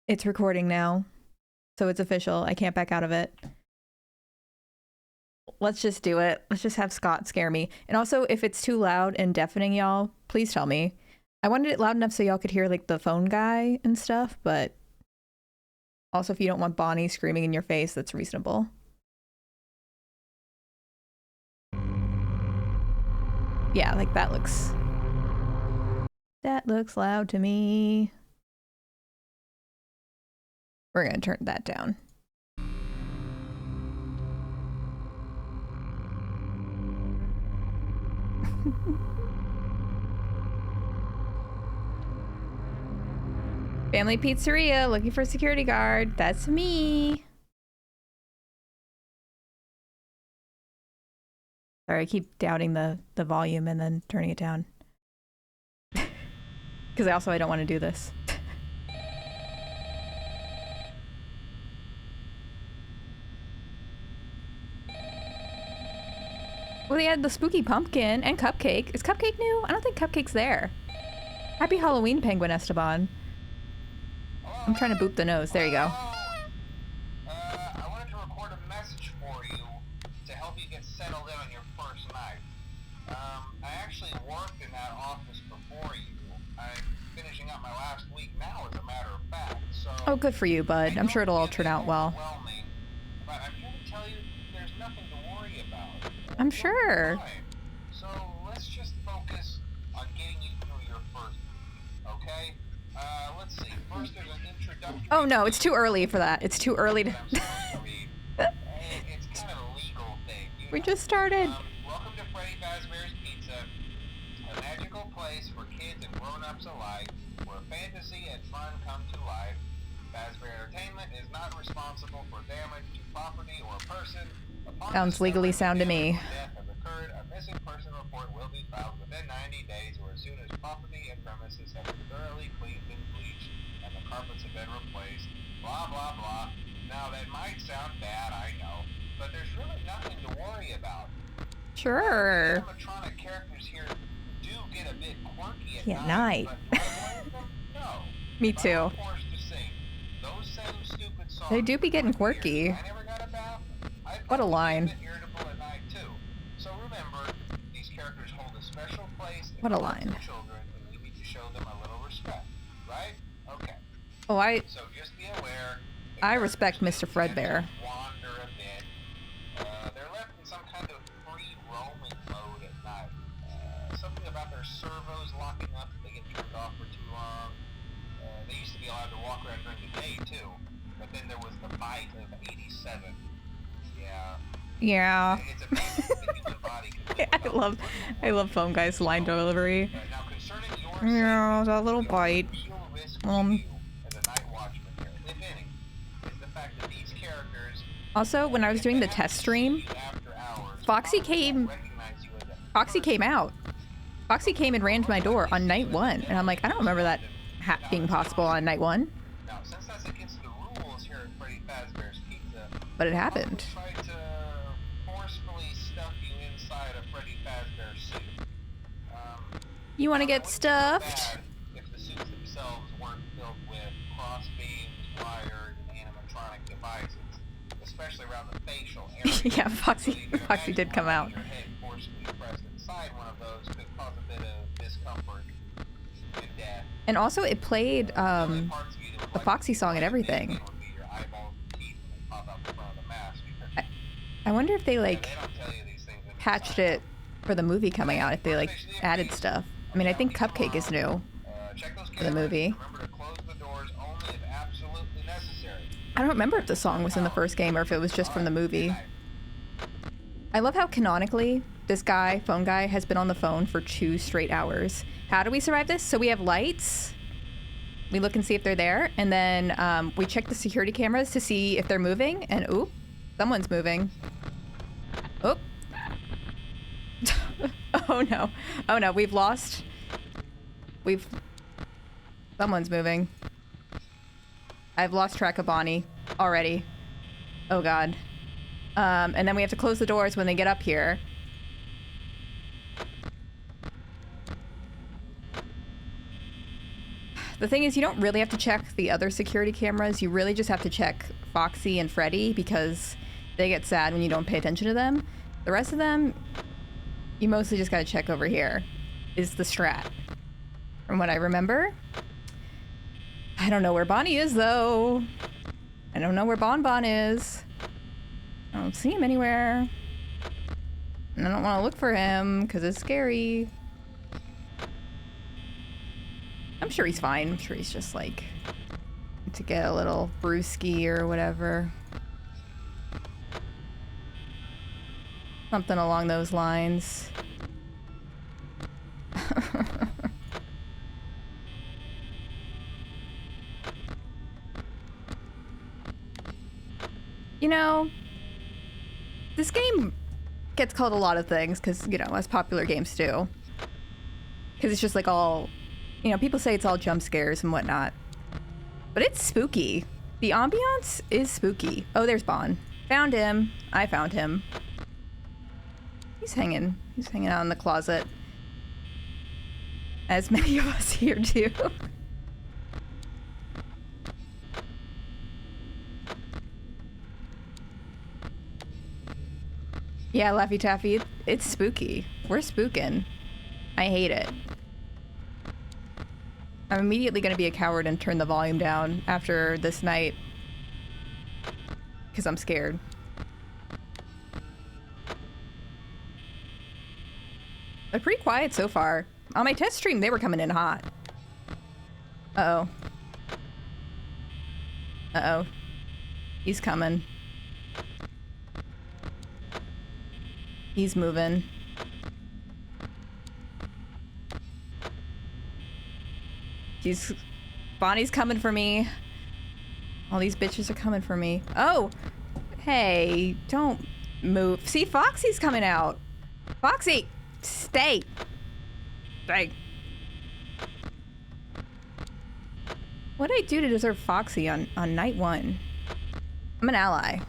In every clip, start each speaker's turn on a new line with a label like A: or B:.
A: It's recording now, so it's official. I can't back out of it. Let's just do it. Let's just have Scott scare me. And also, if it's too loud and deafening, y'all, please tell me. I wanted it loud enough so y'all could hear like the phone guy and stuff, but also if you don't want Bonnie screaming in your face, that's reasonable. Yeah, like that looks loud to me. We're gonna turn that down. Family Pizzeria, looking for a security guard. That's me. Sorry, I keep doubting the volume and then turning it down. Because I don't want to do this. Well, they had the spooky pumpkin and cupcake. Is cupcake new? I don't think cupcake's there. Happy Halloween, Penguin Esteban. I'm trying to boop the nose. There you go.
B: I wanted to record a message for you to help you get settled in on your first night. I actually worked in that office before you. I'm finishing up my last week now, as a matter of fact. So
A: oh, good for you, bud. I'm sure it'll all turn out well.
B: But I'm here to tell you there's nothing to worry about.
A: I'm sure.
B: So let's just focus on getting you through your first week, okay? Let's see. First, there's an introduction.
A: Oh no, it's too early for that. It's too early to.
B: It's kind of a legal thing.
A: We just started.
B: Welcome to Freddy Fazbear's Pizza, a magical place for kids and grown-ups alike, where fantasy and fun come to life. Fazbear Entertainment is not responsible for damage to property or person.
A: Sounds legally sound to me.
B: Death has occurred. A missing person report will be filed within 90 days, or as soon as property and premises have been thoroughly cleaned and bleached and the carpets have been replaced. Blah blah blah. Now that might sound bad, I know, but there's really nothing to worry about.
A: Sure.
B: The animatronic characters here do get a bit quirky
A: at night.
B: But no.
A: Me too.
B: If I'm forced to sing those same stupid songs
A: They do be getting quirky.
B: I never got about.
A: What a line.
B: Irritable at night too. So remember, these characters hold a special place in
A: What a line.
B: children, and we need to show them a little respect, right? Okay.
A: Oh,
B: So just be aware.
A: I respect Mr. Fredbear.
B: Wander a bit. They're left in some kind of free roaming mode at night. Something about their servos locking up if they get turned off for too long. They used to be allowed to walk around during the day too, but then there was the bite of 87.
A: Yeah.
B: It's amazing the human body can
A: I love Phone Guy's line delivery.
B: Now concerning your
A: Yeah, that little bite.
B: real risk for you as a night watchman here, if any, is the fact that these characters
A: Also, when I was doing the test stream,
B: after hours
A: Foxy came
B: recognize you as a
A: Foxy came out. Foxy came and ran to my door on night 1, and I'm like, I don't remember that being possible on night 1,
B: Now, since that's against the rules here at Freddy Fazbear's Pizza,
A: but it happened.
B: try to forcefully stuff you inside a Freddy Fazbear suit.
A: You want to get
B: It wouldn't be so
A: stuffed?
B: bad if the suits themselves weren't filled with cross beams, wires, and animatronic devices, especially around the facial area.
A: Yeah,
B: So
A: Foxy
B: you can
A: Foxy did
B: imagine
A: come
B: having
A: out.
B: your head forcefully pressed inside one of those could cause a bit of discomfort and death.
A: And also, it played
B: Only parts of you that would
A: the
B: like
A: Foxy
B: to
A: song and
B: be
A: everything.
B: would be your eyeballs and teeth when they pop out the front of the mask.
A: I wonder if they like
B: They don't tell you these things in the
A: patched
B: sign.
A: it for the movie coming out. If they like added stuff. I mean, I think Cupcake is new.
B: Check those
A: the
B: cameras.
A: movie.
B: Remember to close the doors only if absolutely necessary.
A: I don't remember if the song was in the first game or if it was just from the movie. I love how canonically this guy, Phone Guy, has been on the phone for 2 straight hours. How do we survive this? So we have lights. We look and see if they're there, and then we check the security cameras to see if they're moving, and oop, someone's moving. Oop. Oh no. Oh no, someone's moving. I've lost track of Bonnie already. Oh god. And then we have to close the doors when they get up here. The thing is, you don't really have to check the other security cameras. You really just have to check Foxy and Freddy because they get sad when you don't pay attention to them. The rest of them, you mostly just gotta check over here, is the strat. From what I remember. I don't know where Bonnie is, though. I don't know where Bon Bon is. I don't see him anywhere. And I don't want to look for him because it's scary. I'm sure he's fine. I'm sure he's just like to get a little brewski or whatever. Something along those lines. You know, this game gets called a lot of things because, you know, as popular games do. Because it's just like all, you know, people say it's all jump scares and whatnot. But it's spooky. The ambiance is spooky. Oh, there's Bon. Found him. I found him. He's hanging out in the closet. As many of us here do. Yeah, Laffy Taffy, it's spooky. We're spooking. I hate it. I'm immediately gonna be a coward and turn the volume down after this night. Because I'm scared. They're pretty quiet so far. On my test stream, they were coming in hot. Uh-oh. Uh-oh. He's coming. He's moving. Bonnie's coming for me. All these bitches are coming for me. Oh! Hey, don't move. See, Foxy's coming out. Foxy! Stay! Stay. What did I do to deserve Foxy on night one? I'm an ally.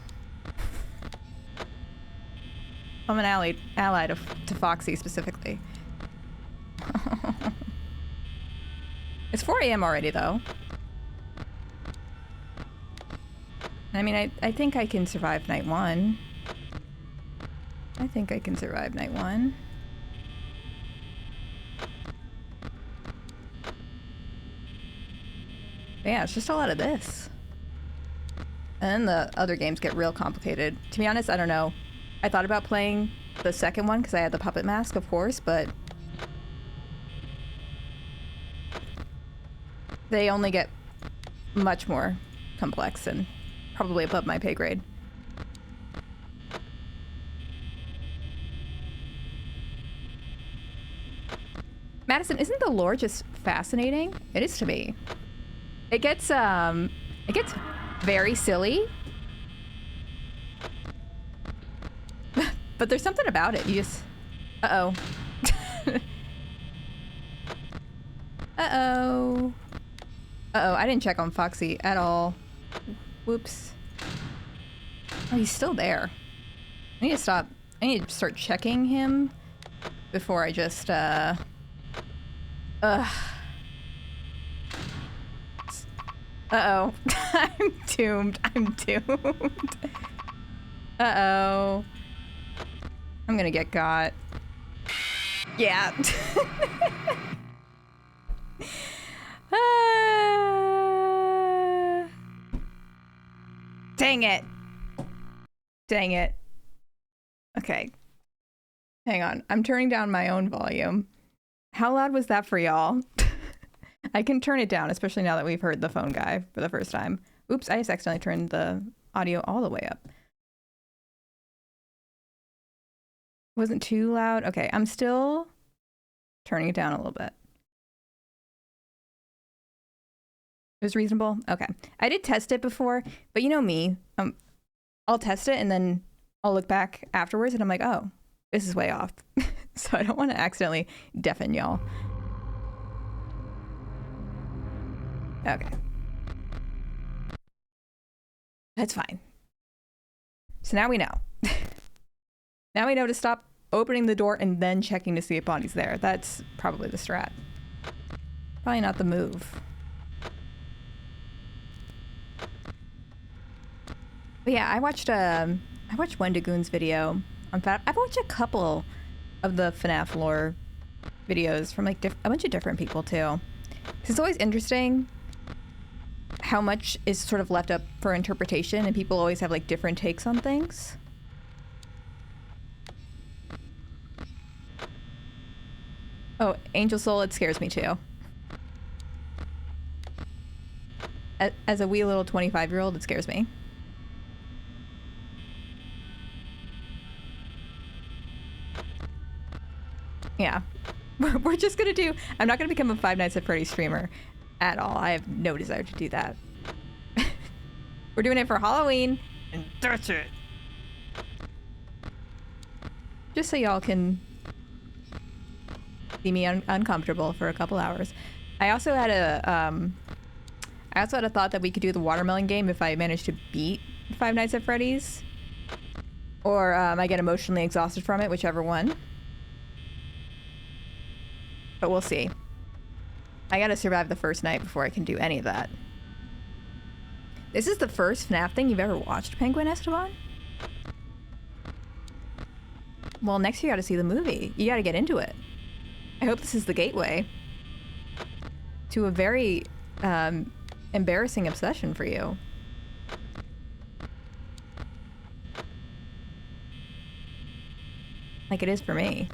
A: I'm an ally to Foxy specifically. It's 4 a.m. already, though. I mean, I think I can survive night one. I think I can survive night one. But yeah, it's just a lot of this. And then the other games get real complicated. To be honest, I don't know. I thought about playing the second one because I had the puppet mask, of course, but they only get much more complex and probably above my pay grade. Madison, isn't the lore just fascinating? It is to me. It gets very silly. But there's something about it. You just... Uh-oh. Uh-oh. Uh-oh, I didn't check on Foxy at all. Whoops. Oh, he's still there. I need to stop. I need to start checking him before I just, Ugh. Uh-oh. I'm doomed. I'm doomed. Uh-oh. I'm gonna get got. Yeah. Dang it. Dang it. Okay. Hang on. I'm turning down my own volume. How loud was that for y'all? I can turn it down, especially now that we've heard the phone guy for the first time. Oops, I just accidentally turned the audio all the way up. Wasn't too loud? Okay, I'm still turning it down a little bit. It was reasonable? Okay. I did test it before, but you know me. I'll test it and then I'll look back afterwards and I'm like, oh, this is way off. So I don't want to accidentally deafen y'all. Okay. That's fine. So now we know. Now we know to stop opening the door and then checking to see if Bonnie's there. That's probably the strat. Probably not the move. But yeah, I watched Wendigoon's video on I've watched a couple of the FNAF lore videos from like a bunch of different people too. It's always interesting how much is sort of left up for interpretation, and people always have like different takes on things. Oh, Angel Soul, it scares me too. As a wee little 25-year-old, it scares me. Yeah. We're just gonna do... I'm not gonna become a Five Nights at Freddy's streamer at all. I have no desire to do that. We're doing it for Halloween, and that's it. Just so y'all can see me uncomfortable for a couple hours. I also had a thought that we could do the watermelon game if I managed to beat Five Nights at Freddy's, or I get emotionally exhausted from it, whichever one. But we'll see. I gotta survive the first night before I can do any of that. This is the first FNAF thing you've ever watched, Penguin Esteban? Well, next you gotta see the movie. You gotta get into it. I hope this is the gateway to a very embarrassing obsession for you. Like it is for me.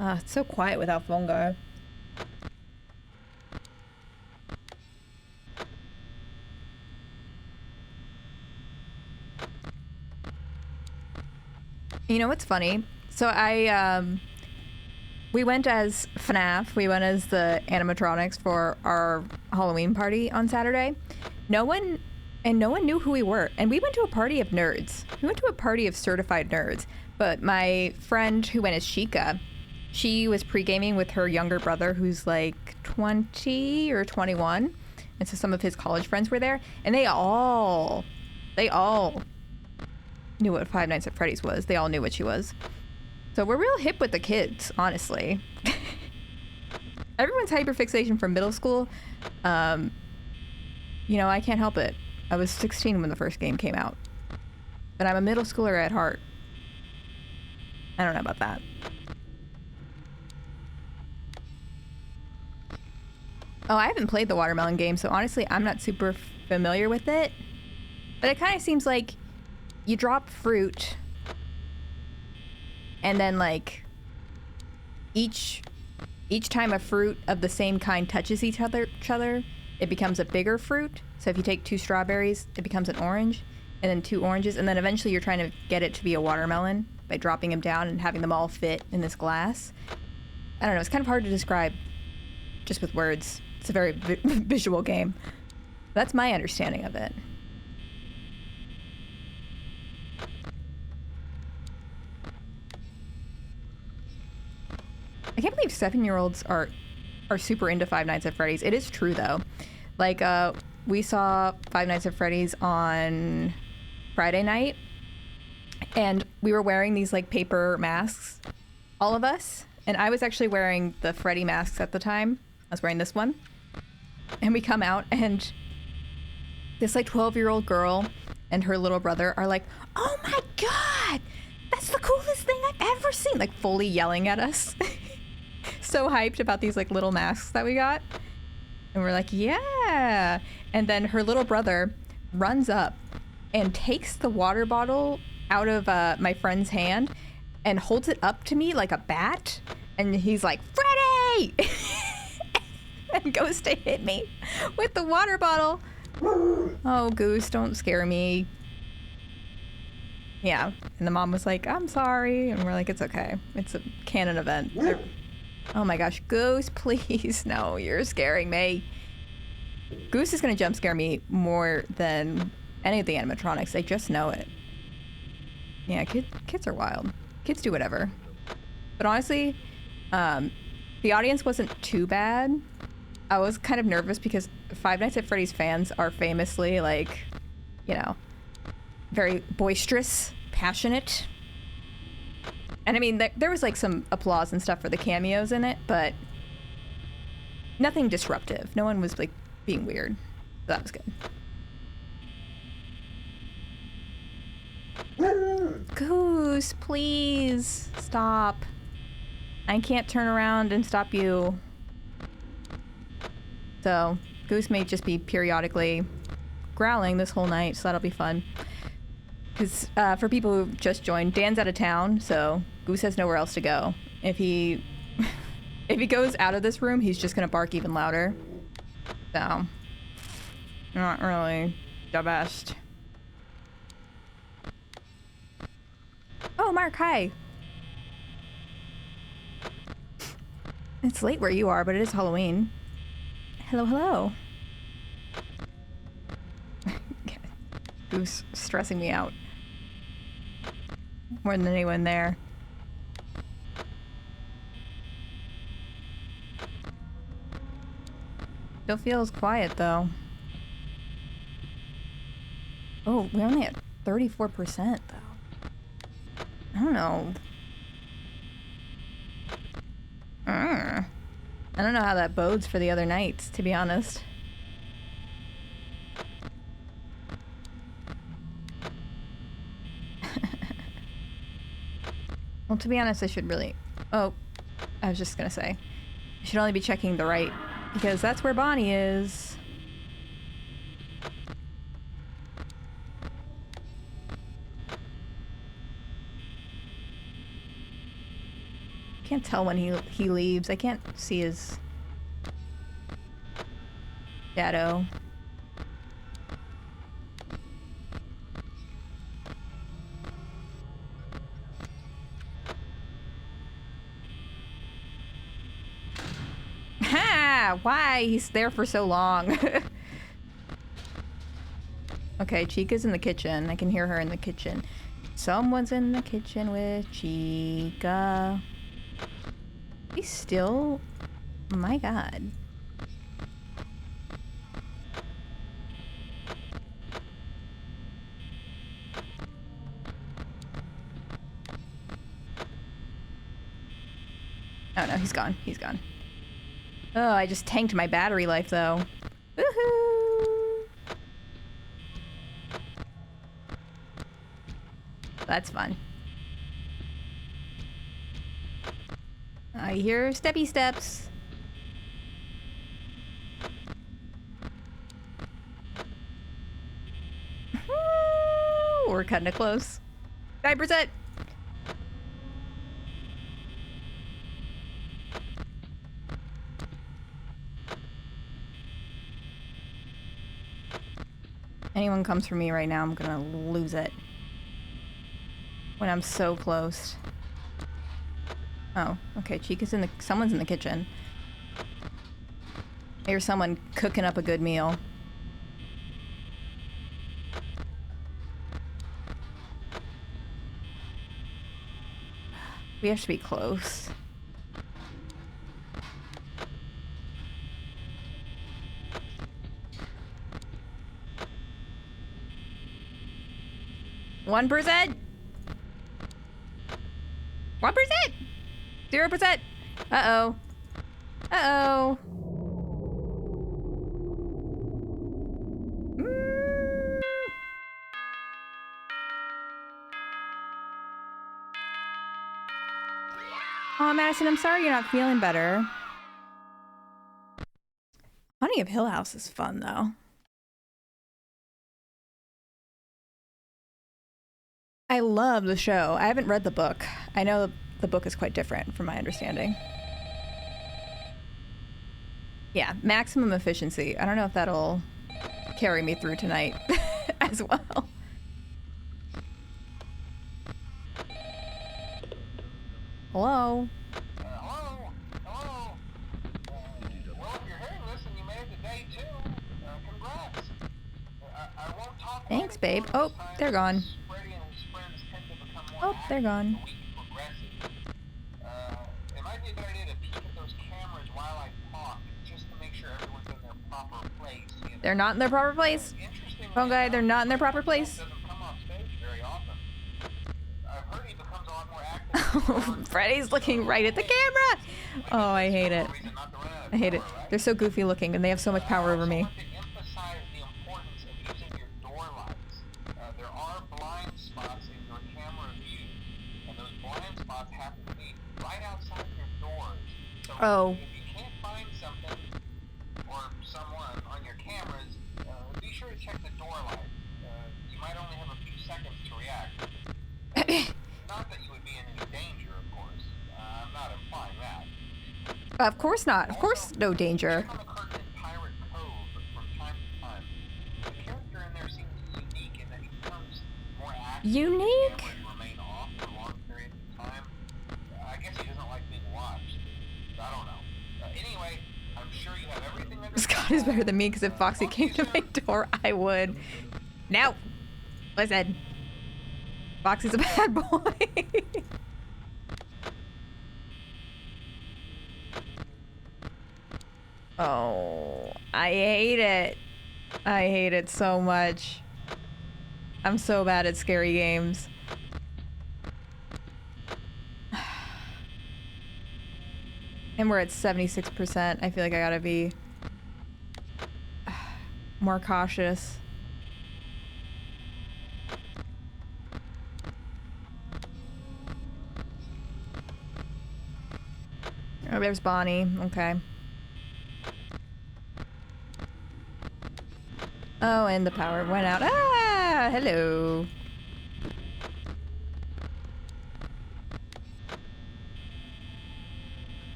A: It's so quiet without fungi. You know what's funny? So we went as FNAF. We went as the animatronics for our Halloween party on Saturday. No one knew who we were. And we went to a party of nerds. We went to a party of certified nerds. But my friend who went as Suika, she was pre-gaming with her younger brother who's like 20 or 21. And so some of his college friends were there. And they all knew what Five Nights at Freddy's was. They all knew what she was. So we're real hip with the kids, honestly. Everyone's hyperfixation from middle school. You know, I can't help it. I was 16 when the first game came out. But I'm a middle schooler at heart. I don't know about that. Oh, I haven't played the watermelon game, so honestly, I'm not super familiar with it. But it kind of seems like you drop fruit, and then like each time a fruit of the same kind touches each other, it becomes a bigger fruit. So if you take 2 strawberries, it becomes an orange, and then 2 oranges, and then eventually you're trying to get it to be a watermelon by dropping them down and having them all fit in this glass. I don't know, it's kind of hard to describe just with words. It's a very visual game. That's my understanding of it. I can't believe 7-year-olds are super into Five Nights at Freddy's. It is true though. Like we saw Five Nights at Freddy's on Friday night, and we were wearing these like paper masks, all of us. And I was actually wearing the Freddy masks at the time. I was wearing this one. And we come out, and this like 12-year-old girl and her little brother are like, "Oh my god, that's the coolest thing I've ever seen!" Like fully yelling at us. So hyped about these like little masks that we got. And we're like, yeah. And then her little brother runs up and takes the water bottle out of my friend's hand and holds it up to me like a bat. And he's like, "Freddy!" and goes to hit me with the water bottle. Oh, Goose, don't scare me. Yeah. And the mom was like, "I'm sorry." And we're like, "It's okay. It's a canon event." Oh my gosh, Goose, please. No, you're scaring me. Goose is gonna jump scare me more than any of the animatronics. They just know it. Yeah, kids are wild. Kids do whatever. But honestly, the audience wasn't too bad. I was kind of nervous because Five Nights at Freddy's fans are famously like, you know, very boisterous, passionate. And I mean, there was like some applause and stuff for the cameos in it, but Nothing disruptive. No one was like being weird. So that was good. Goose, please stop. I can't turn around and stop you. So, Goose may just be periodically growling this whole night, so that'll be fun. Because for people who just joined, Dan's out of town, so Goose has nowhere else to go. If he if he goes out of this room, he's just gonna bark even louder. So, not really the best. Oh, Mark, hi. It's late where you are, but it is Halloween. Hello, hello. Goose stressing me out. More than anyone there. Still feels quiet, though. Oh, we're only at 34%, though. I don't know. I don't know how that bodes for the other nights, to be honest. Well, to be honest, I should really... Oh, I was just gonna say. I should only be checking the right, because that's where Bonnie is. Can't tell when he leaves. I can't see his shadow. Ha! Why? He's there for so long. Okay, Chica's in the kitchen. I can hear her in the kitchen. Someone's in the kitchen with Chica. He's still... My god. Oh no, he's gone. He's gone. Oh, I just tanked my battery life though. Woohoo! That's fun. I hear steppy steps. We're cutting it close. 9%. Anyone comes for me right now, I'm gonna lose it. When I'm so close. Oh, okay, Chica's in the... Someone's in the kitchen. Here's someone cooking up a good meal. We have to be close. One 1%. 0%. Uh-oh. Uh-oh. Oh, Madison, I'm sorry you're not feeling better. Haunting of Hill House is fun, though. I love the show. I haven't read the book. I know the book is quite different from my understanding. Yeah, maximum efficiency. I don't know if that'll carry me through tonight as well. Hello?
B: Hello? Hello? Well, if you're hearing this and you made it to day 2, congrats. I won't talk about
A: Thanks, babe. Oh, they're gone.
B: Freddy and his friends tend to become more
A: Oh, they're gone.
B: active as the week progresses. It might be a good idea to peek at those cameras while I talk, just to make sure everyone's in their proper place. You know?
A: They're not in their proper place? Phone guy, they're not in their proper place?
B: Doesn't come off stage very often. I've heard he becomes a lot more active.
A: Freddy's looking right at the camera! Oh, I hate it.
B: Reason not to run out of
A: I hate it. They're so goofy looking and they have so much power over me.
B: I want to emphasize the importance of using your door lights. There are blind spots in your camera view, and those blind spots happen to be right outside your doors. So if you can't find something or someone on your cameras, be sure to check the door light. You might only have a few seconds to react. Not that you would be in any danger, of course. I'm not implying that.
A: Of course not. Of course, no danger.
B: Check on the curtain in Pirate Cove from time to time. The character in there seems unique in that he becomes more active.
A: Unique?
B: And remain off for long periods of time. I guess he doesn't like being watched. I don't know. Anyway, I'm sure you have everything under
A: Scott is better than me because if Foxy came to my door, I would. No. Listen. Foxy's a bad boy. Oh, I hate it. I hate it so much. I'm so bad at scary games. And we're at 76%. I feel like I gotta be more cautious. Oh, there's Bonnie. Okay. Oh, and the power went out. Ah, hello.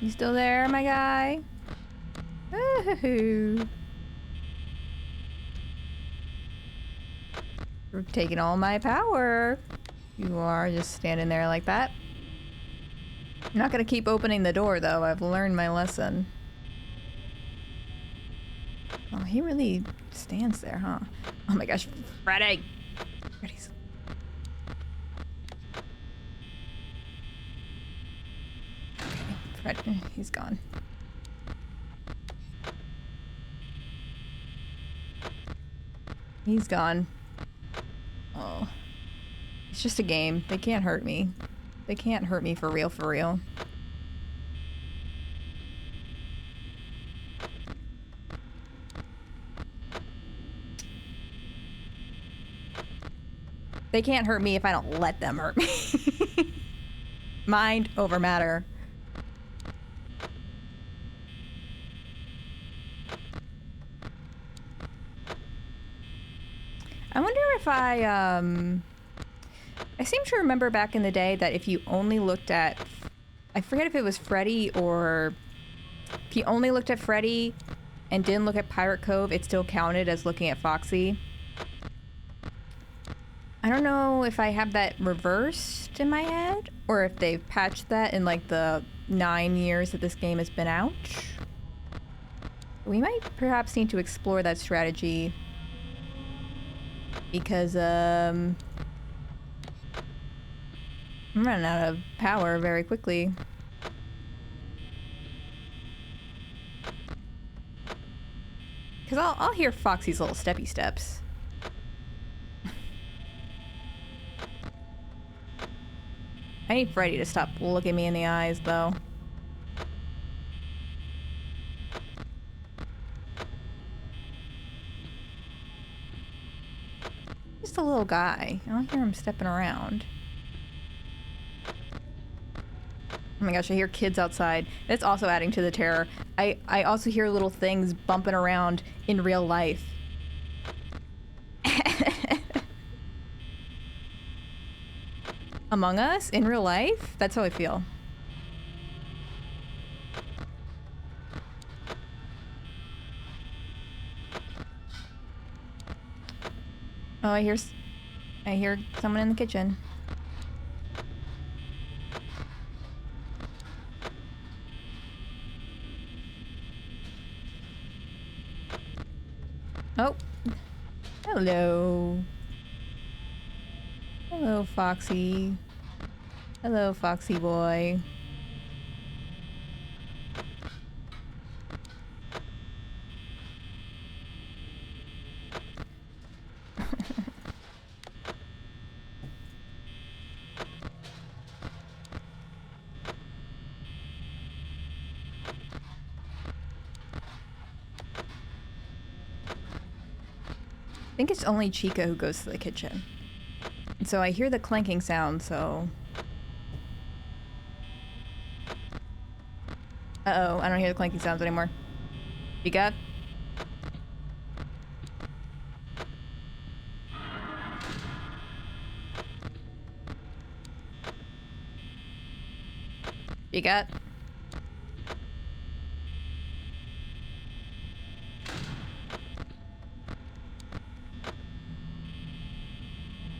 A: You still there, my guy? Ooh. You're taking all my power. You are just standing there like that. I'm not gonna keep opening the door, though. I've learned my lesson. Oh, he really stands there, huh? Oh my gosh, Freddy! Freddy's... Okay, Fred, he's gone. He's gone. Oh. It's just a game. They can't hurt me. They can't hurt me for real, for real. They can't hurt me if I don't let them hurt me. Mind over matter. I wonder if I seem to remember back in the day that if you only looked at, I forget if it was Freddy or if you only looked at Freddy and didn't look at Pirate Cove, it still counted as looking at Foxy. I don't know if I have that reversed in my head or if they've patched that in like the 9 years that this game has been out. We might perhaps need to explore that strategy because I'm running out of power very quickly. Because I'll hear Foxy's little steppy steps. I need Freddy to stop looking me in the eyes, though. Just a little guy. I don't hear him stepping around. Oh my gosh, I hear kids outside. That's also adding to the terror. I also hear little things bumping around in real life. Among Us? In real life? That's how I feel. Oh, I hear someone in the kitchen. Oh. Hello. Hello, Foxy. Hello, Foxy boy. I think it's only Chica who goes to the kitchen. And so I hear the clanking sound, so... Uh-oh, I don't hear the clanking sounds anymore. Chica? Chica?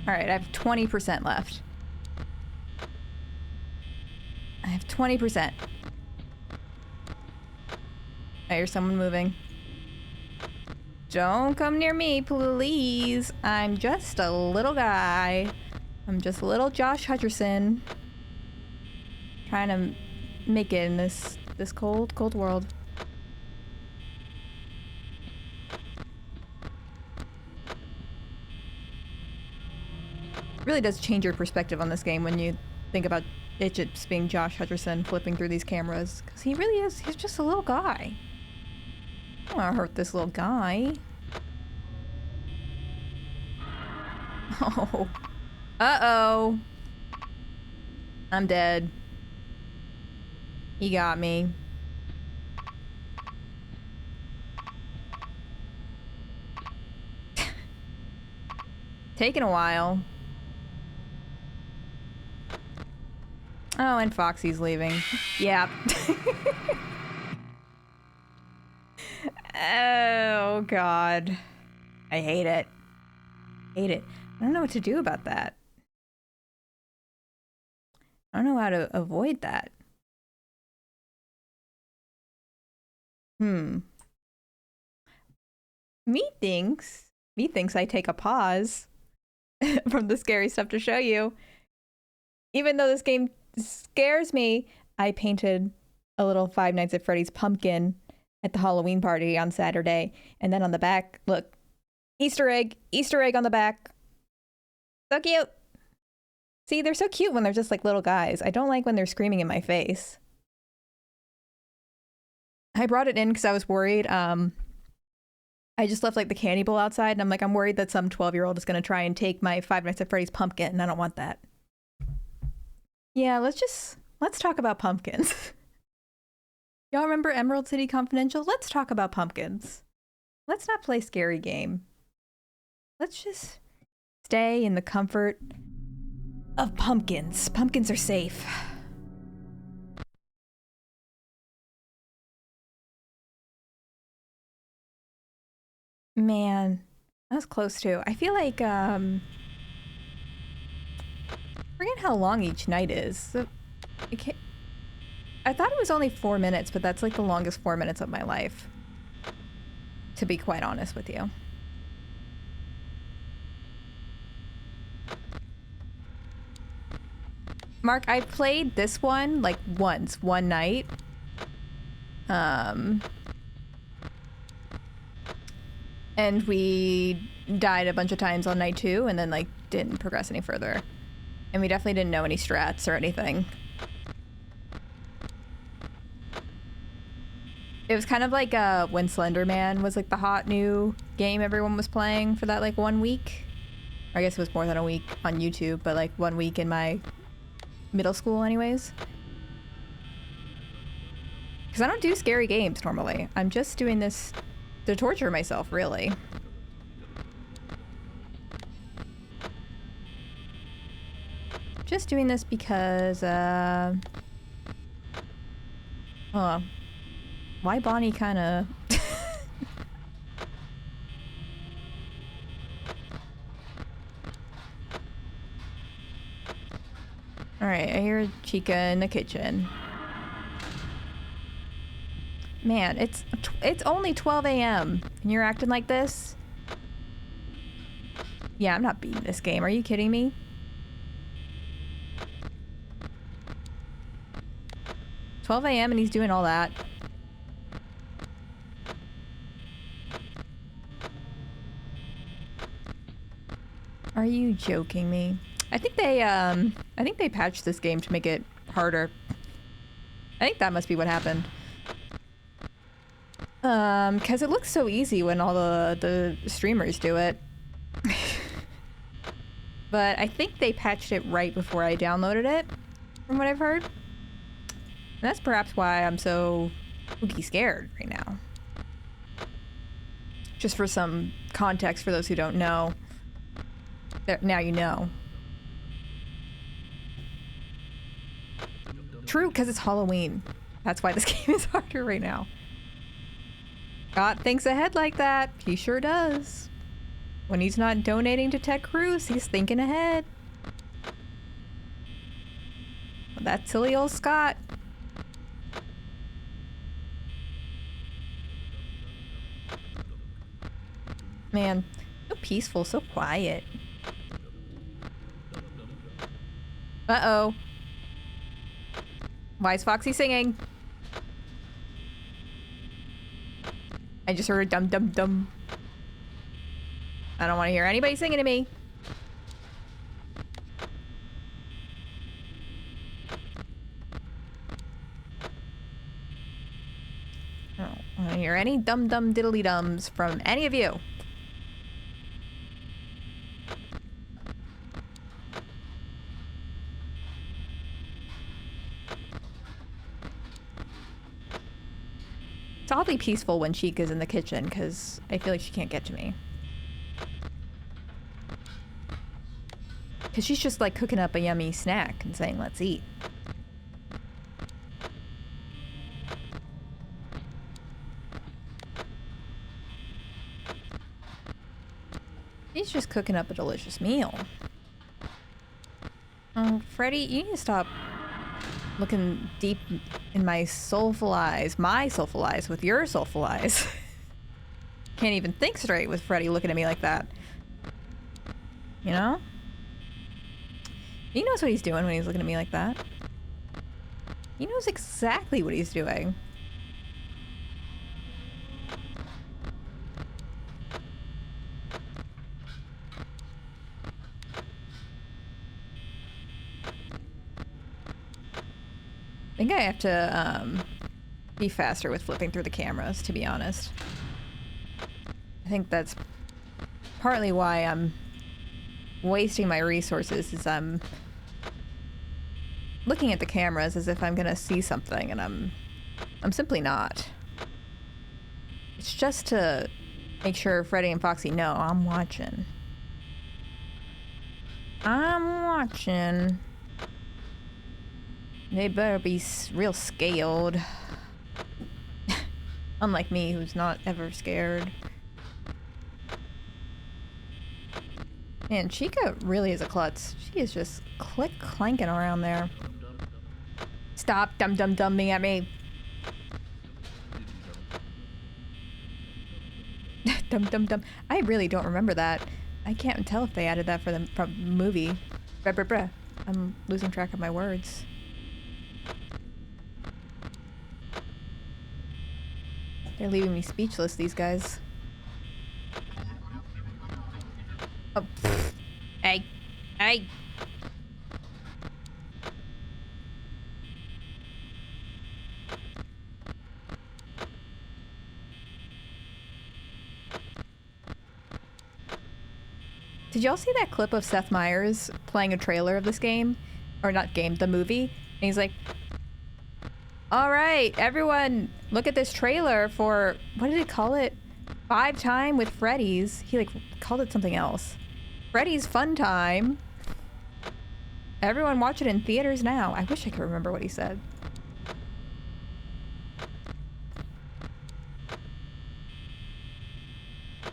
A: Alright, I have 20% left. I have 20%. I hear someone moving. Don't come near me, please. I'm just a little guy. I'm just a little Josh Hutcherson. Trying to make it in this cold, cold world. Really does change your perspective on this game when you think about it just being Josh Hutcherson flipping through these cameras. Because he really is, he's just a little guy. I don't want to hurt this little guy. Oh. Uh-oh. I'm dead. He got me. Taking a while. Oh, and Foxy's leaving. Yep. Oh, God. I hate it. Hate it. I don't know what to do about that. I don't know how to avoid that. Me thinks I take a pause from the scary stuff to show you. Even though this game scares me, I painted a little Five Nights at Freddy's pumpkin at the Halloween party on Saturday. And then on the back, look, Easter egg on the back. So cute. See, they're so cute when they're just like little guys. I don't like when they're screaming in my face. I brought it in because I was worried. I just left like the candy bowl outside and I'm like, I'm worried that some 12-year-old is going to try and take my Five Nights at Freddy's pumpkin and I don't want that. Yeah, let's talk about pumpkins. Y'all remember Emerald City Confidential? Let's talk about pumpkins. Let's not play scary game. Let's just stay in the comfort of pumpkins. Pumpkins are safe. Man, that was close too. I feel like, I forget how long each night is. So, I thought it was only 4 minutes, but that's like the longest 4 minutes of my life. To be quite honest with you. Mark, I played this one like once, one night. And we died a bunch of times on night 2 and then like didn't progress any further. And we definitely didn't know any strats or anything. It was kind of like when Slender Man was like the hot new game everyone was playing for that like 1 week. Or I guess it was more than a week on YouTube, but like 1 week in my middle school anyways. Because I don't do scary games normally. I'm just doing this to torture myself, really. Just doing this because, why Bonnie kinda... Alright, I hear Chica in the kitchen. Man, it's only 12 a.m. and you're acting like this? Yeah, I'm not beating this game. Are you kidding me? $12 a.m. and he's doing all that. Are you joking me? I think they patched this game to make it harder. I think that must be what happened. Because it looks so easy when all the streamers do it. But I think they patched it right before I downloaded it, from what I've heard. And that's perhaps why I'm so spooky scared right now. Just for some context for those who don't know. Now you know. True, because it's Halloween. That's why this game is harder right now. God thinks ahead like that. He sure does. When he's not donating to Ted Cruz, he's thinking ahead. Well, that silly old Scott. Man, so peaceful, so quiet. Uh-oh. Why is Foxy singing? I just heard a dum dum dum. I don't want to hear anybody singing to me. I don't want to hear any dum dum diddly dums from any of you. It's oddly peaceful when Chica's in the kitchen because I feel like she can't get to me. Because she's just like cooking up a yummy snack and saying, let's eat. She's just cooking up a delicious meal. Oh, Freddy, you need to stop looking deep in my soulful eyes with your soulful eyes. Can't even think straight with Freddy looking at me like that. You know? He knows what he's doing when he's looking at me like that. He knows exactly what he's doing. I think I have to be faster with flipping through the cameras, to be honest. I think that's partly why I'm wasting my resources, is I'm looking at the cameras as if I'm gonna see something, and I'm simply not. It's just to make sure Freddy and Foxy know I'm watching. I'm watching. They better be real scared. Unlike me, who's not ever scared. Man, Chica really is a klutz. She is just clanking around there. Stop dum-dum-dumming at me. Dum-dum-dum. I really don't remember that. I can't tell if they added that for the movie. Bruh. I'm losing track of my words. They're leaving me speechless, these guys. Oh, pfft. Hey. Did y'all see that clip of Seth Meyers playing a trailer of this game? Or not game, the movie? And he's like, all right, everyone, look at this trailer for, what did he call it? 5 Time with Freddy's. He like called it something else. Freddy's Fun Time. Everyone watch it in theaters now. I wish I could remember what he said.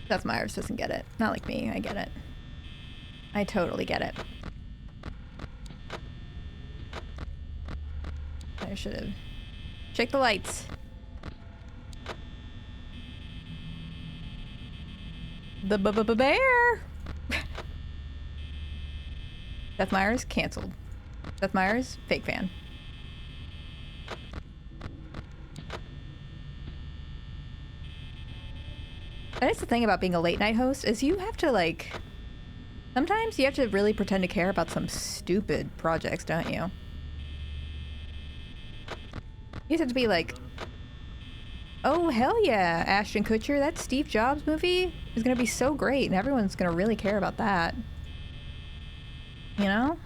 A: Seth Meyers doesn't get it. Not like me, I get it. I totally get it. I should have checked the lights. The bear. Seth Meyers canceled. Seth Meyers fake fan. That is the thing about being a late night host, is you have to like, sometimes you have to really pretend to care about some stupid projects, don't you? You just have to be like, Oh, hell yeah, Ashton Kutcher. That Steve Jobs movie is gonna be so great, and everyone's gonna really care about that. You know?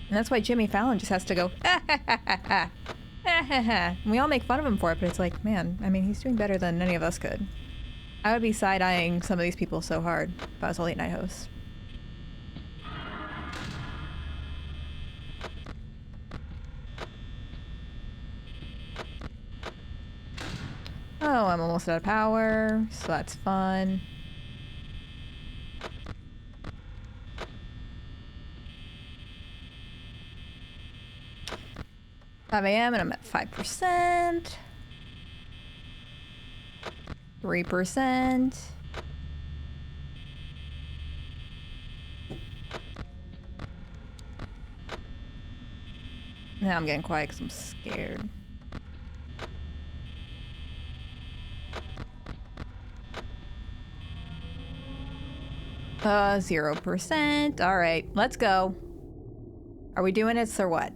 A: And that's why Jimmy Fallon just has to go, ha ha ha ha ha. And we all make fun of him for it, but it's like, man, I mean, he's doing better than any of us could. I would be side-eyeing some of these people so hard if I was a late-night host. Oh, I'm almost out of power, so that's fun. I am, and I'm at 5%. 3%. Now I'm getting quiet because I'm scared. Uh, 0%. All right, let's go. Are we doing this or what?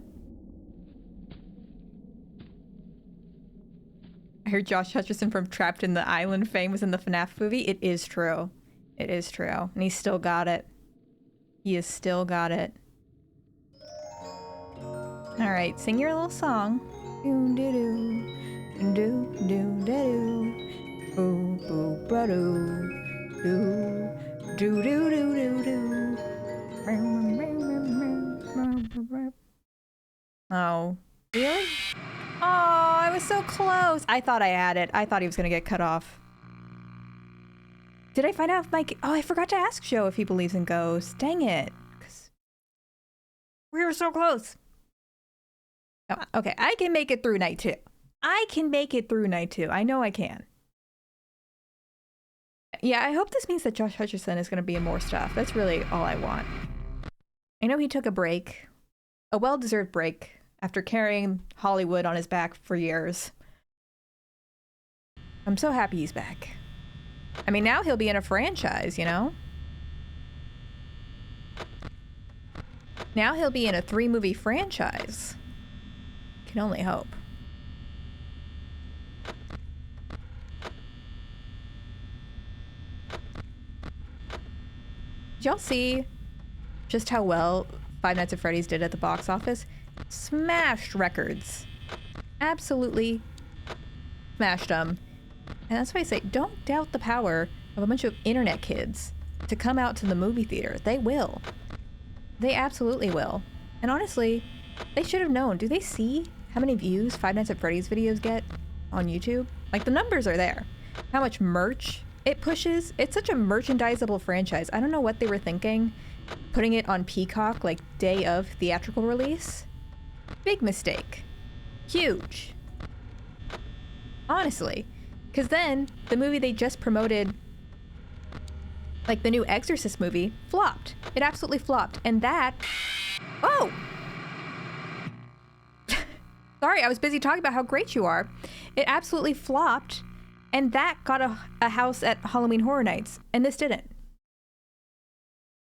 A: I heard Josh Hutcherson from Trapped in the Island fame was in the FNAF movie. It is true. It is true. And he's still got it. He has still got it. All right, sing your little song. Do do do do do do boo boo bro do do do do do do. Oh, really? Oh, I was so close. I thought I had it. I thought he was gonna get cut off. Did I find out if Mike? Oh, I forgot to ask Joe if he believes in ghosts. Dang it! 'Cause we were so close. Oh, okay, I can make it through night 2. I can make it through night 2. I know I can. Yeah, I hope this means that Josh Hutcherson is gonna be in more stuff. That's really all I want. I know he took a break, a well-deserved break, after carrying Hollywood on his back for years. I'm so happy he's back. I mean, now he'll be in a franchise, you know? Now he'll be in a 3-movie franchise. Can only hope. Did y'all see just how well Five Nights at Freddy's did at the box office? Smashed records. Absolutely smashed them. And that's why I say, don't doubt the power of a bunch of internet kids to come out to the movie theater. They will. They absolutely will. And honestly, they should have known. Do they see how many views Five Nights at Freddy's videos get on YouTube? Like, the numbers are there. How much merch it pushes. It's such a merchandisable franchise. I don't know what they were thinking, putting it on Peacock like day of theatrical release. Big mistake. Huge. Honestly. Because then, the movie they just promoted, like the new Exorcist movie, flopped. It absolutely flopped. And that... Oh! Sorry, I was busy talking about how great you are. It absolutely flopped. And that got a house at Halloween Horror Nights. And this didn't.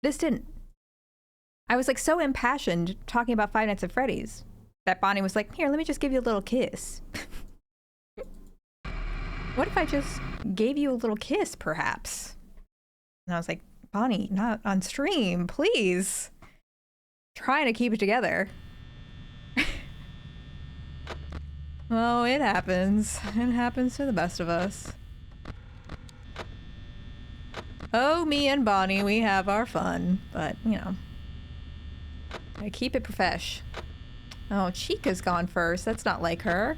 A: This didn't. I was like so impassioned talking about Five Nights at Freddy's that Bonnie was like, here, let me just give you a little kiss. What if I just gave you a little kiss, perhaps? And I was like, Bonnie, not on stream, please. Trying to keep it together. Oh, it happens. It happens to the best of us. Oh, me and Bonnie, we have our fun. But, you know. I keep it profesh. Oh, Chica's gone first. That's not like her.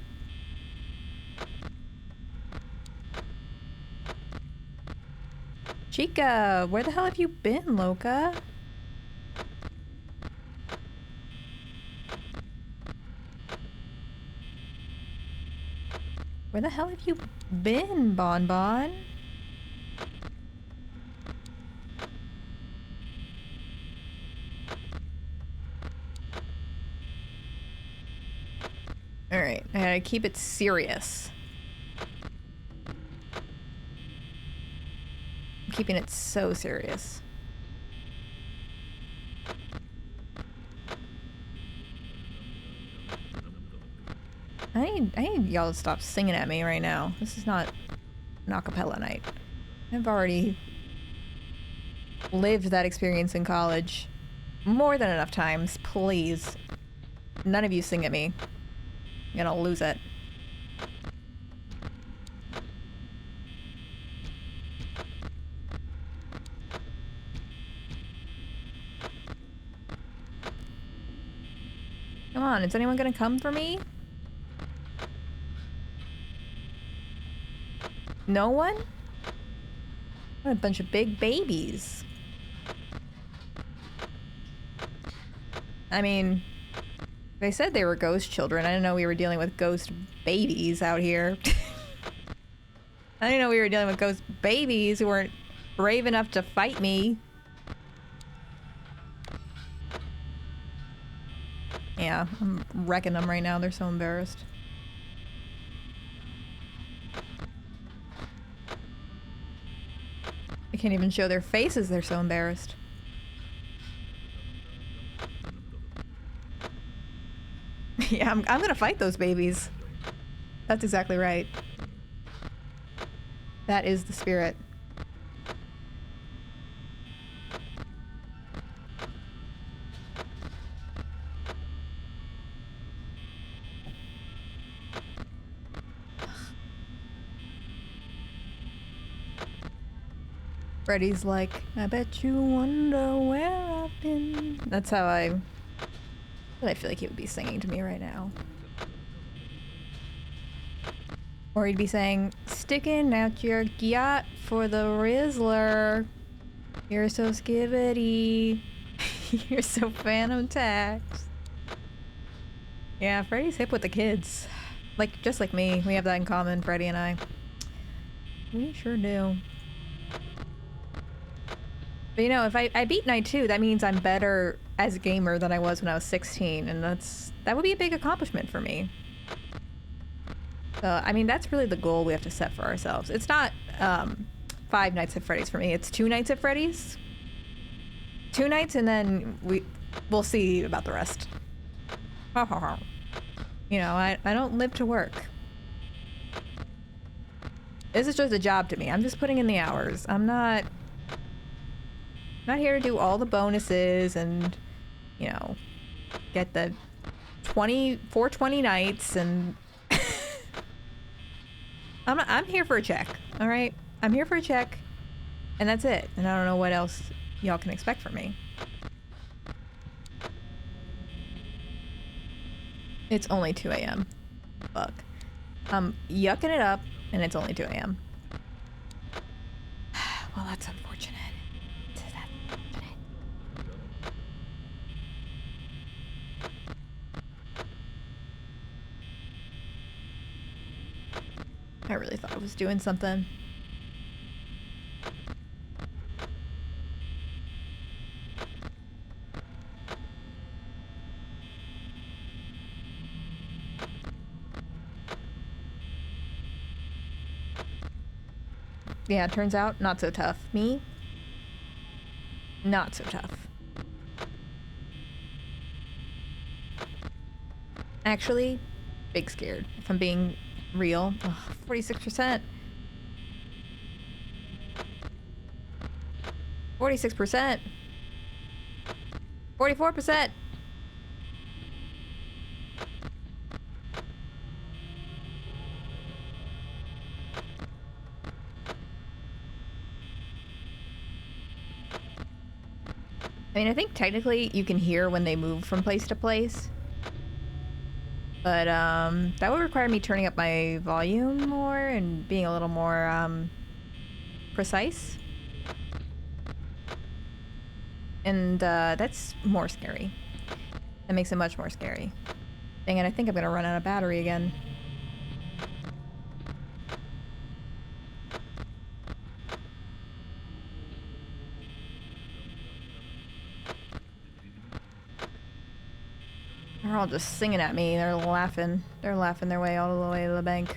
A: Chica, where the hell have you been, Loca? Where the hell have you been, Bon Bon? Alright, I gotta keep it serious. I'm keeping it so serious. I need I need y'all to stop singing at me right now. This is not an acapella night. I've already lived that experience in college more than enough times. Please. None of you sing at me. I'm gonna lose it. Come on, is anyone gonna come for me? No one? What a bunch of big babies. I mean, they said they were ghost children. I didn't know we were dealing with ghost babies out here. I didn't know we were dealing with ghost babies who weren't brave enough to fight me. Yeah, I'm wrecking them right now. They're so embarrassed. I can't even show their faces. They're so embarrassed. Yeah, I'm gonna fight those babies. That's exactly right. That is the spirit. Freddy's like, I bet you wonder where I've been. That's how I feel like he would be singing to me right now. Or he'd be saying, sticking out your yacht for the Rizzler. You're so skibbity. You're so Phantom Tax. Yeah, Freddy's hip with the kids. Like, just like me. We have that in common, Freddy and I. We sure do. But you know, if I beat Night 2, that means I'm better as a gamer than I was when I was 16, and that would be a big accomplishment for me. So, I mean, that's really the goal we have to set for ourselves. It's not 5 nights at Freddy's for me. It's 2 nights at Freddy's. 2 nights, and then we'll see about the rest. You know, I don't live to work. This is just a job to me. I'm just putting in the hours. I'm not here to do all the bonuses and, you know, get the 420 nights and I'm here for a check, all right? I'm here for a check, and that's it. And I don't know what else y'all can expect from me. It's only 2 a.m. Fuck. I'm yucking it up, and it's only 2 a.m. Well, that's unfortunate. I really thought I was doing something. Yeah, it turns out not so tough. Me? Not so tough. Actually, big scared, if I'm being real. Ugh, 46%. 46%. 44%. I mean, I think technically you can hear when they move from place to place. But that would require me turning up my volume more and being a little more precise. And that's more scary. That makes it much more scary. Dang it, I think I'm gonna run out of battery again. They're all just singing at me. They're laughing. They're laughing their way all the way to the bank.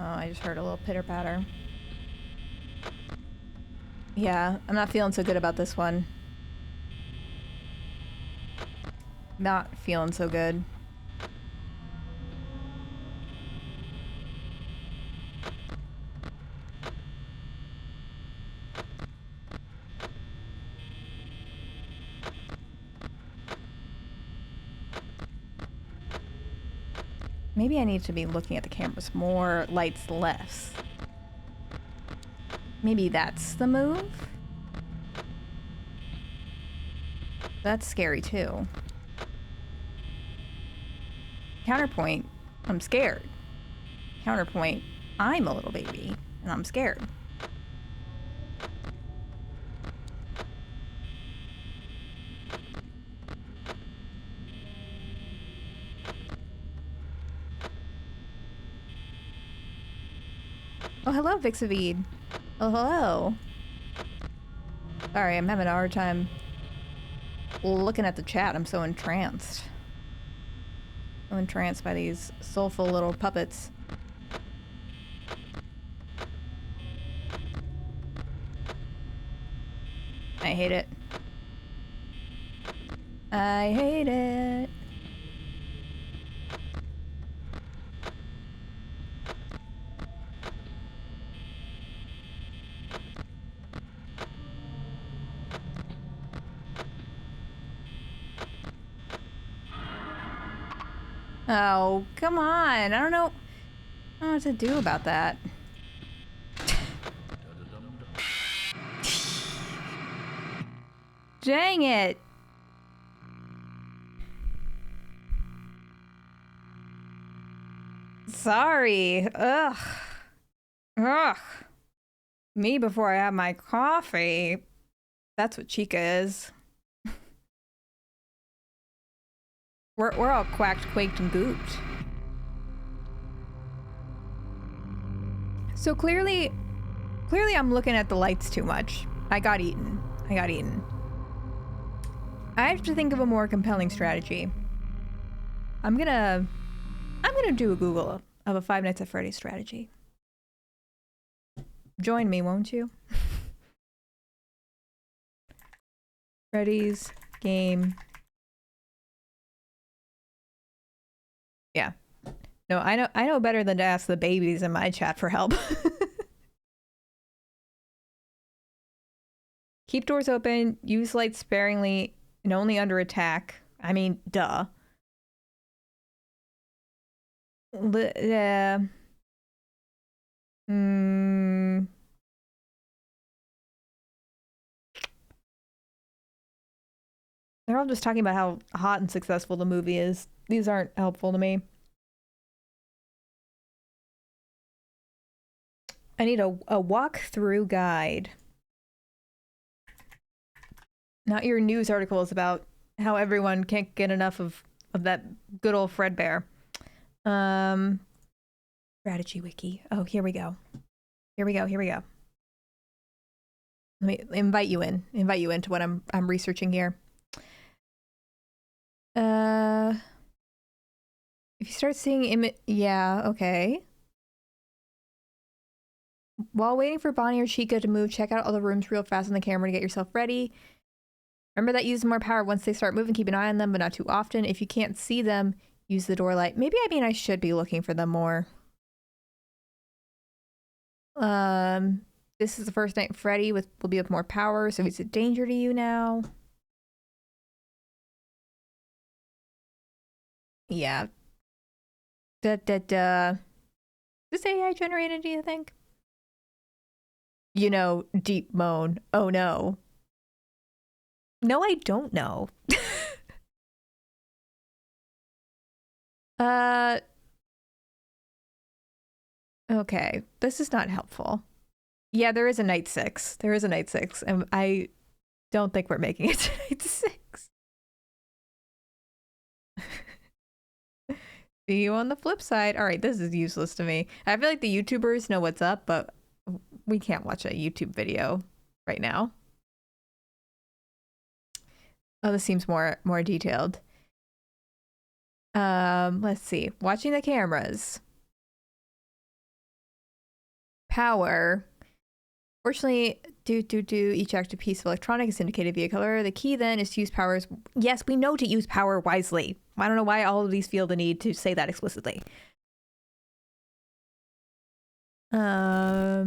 A: Oh, I just heard a little pitter-patter. Yeah, I'm not feeling so good about this one. Not feeling so good. Maybe I need to be looking at the cameras more, lights less. Maybe that's the move? That's scary too. Counterpoint, I'm scared. Counterpoint, I'm a little baby and I'm scared. Oh, hello, Vixavid. Oh, hello. Sorry, I'm having a hard time looking at the chat. I'm so entranced. So entranced by these soulful little puppets. I hate it. I hate it. Oh, come on. I don't know what to do about that. Dang it. Sorry. Ugh. Ugh. Me before I have my coffee. That's what Chica is. We're all quacked, quaked, and gooped. So clearly I'm looking at the lights too much. I got eaten. I have to think of a more compelling strategy. I'm gonna do a Google of a Five Nights at Freddy's strategy. Join me, won't you? Freddy's game. Yeah. No, I know better than to ask the babies in my chat for help. Keep doors open, use lights sparingly, and only under attack. I mean, duh. Yeah. They're all just talking about how hot and successful the movie is. These aren't helpful to me. I need a walkthrough guide. Not your news articles about how everyone can't get enough of that good old Fredbear. Strategy wiki. Oh, here we go. Here we go. Let me invite you into what I'm researching here. If you start seeing yeah, okay. While waiting for Bonnie or Chica to move, check out all the rooms real fast on the camera to get yourself ready. Remember that uses more power once they start moving. Keep an eye on them, but not too often. If you can't see them, use the door light. Maybe I should be looking for them more. This is the first night Freddy will be with more power, so he's a danger to you now. Yeah. Is this AI generated, do you think? You know, deep moan. Oh no. No, I don't know. Okay. This is not helpful. Yeah, there is a night 6. And I don't think we're making it to night 6. See you on the flip side. All right, this is useless to me. I feel like the YouTubers know what's up, but we can't watch a YouTube video right now. Oh, this seems more detailed. Let's see. Watching the cameras. Power. Fortunately, each active piece of electronic is indicated via color. The key then is to use powers. Yes, we know to use power wisely. I don't know why all of these feel the need to say that explicitly. Yeah,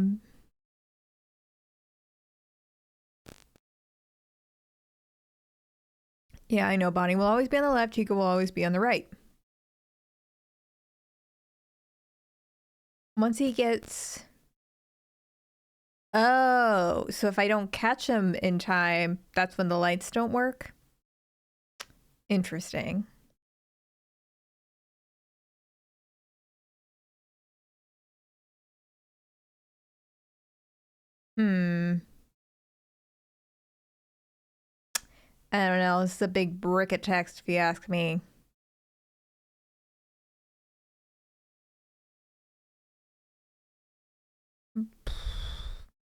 A: I know Bonnie will always be on the left, Chica will always be on the right. Once he gets... Oh, so if I don't catch him in time, that's when the lights don't work? Interesting. I don't know. This is a big brick of text if you ask me.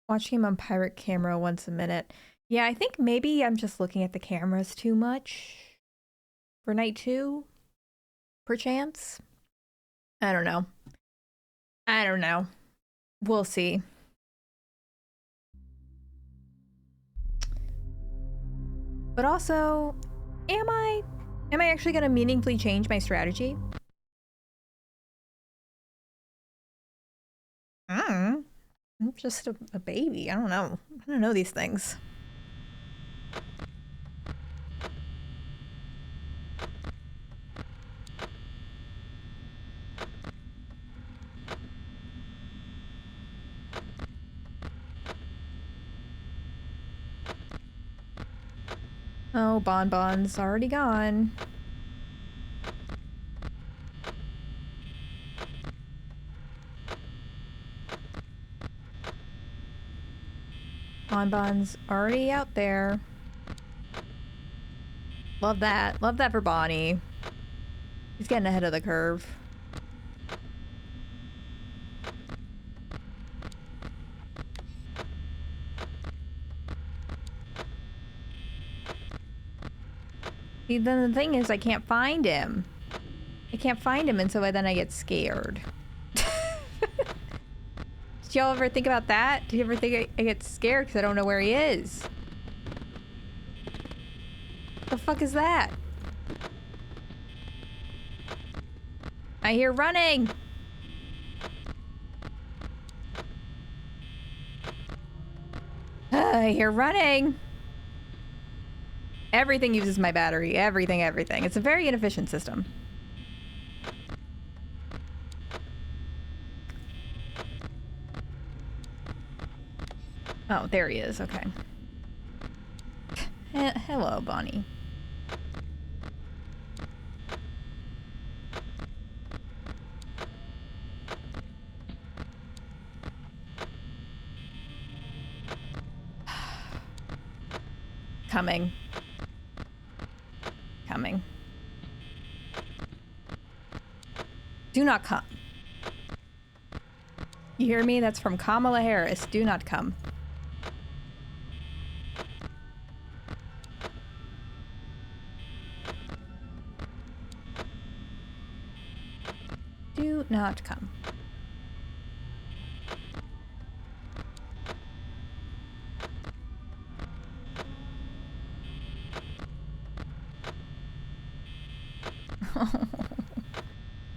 A: Watching him on pirate camera once a minute. Yeah, I think maybe I'm just looking at the cameras too much for night 2, perchance. I don't know. I don't know. We'll see. But also, am I actually going to meaningfully change my strategy? I'm just a baby. I don't know. I don't know these things. Oh, Bonbon's already gone. Bonbon's already out there. Love that. Love that for Bonnie. He's getting ahead of the curve. See, then the thing is, I can't find him. I can't find him, and so then I get scared. Did y'all ever think about that? Do you ever think I get scared because I don't know where he is? The fuck is that? I hear running! I hear running! Everything uses my battery. Everything. It's a very inefficient system. Oh, there he is. Okay. Hello, Bonnie. Coming. Do not come. You hear me? That's from Kamala Harris. Do not come. Do not come.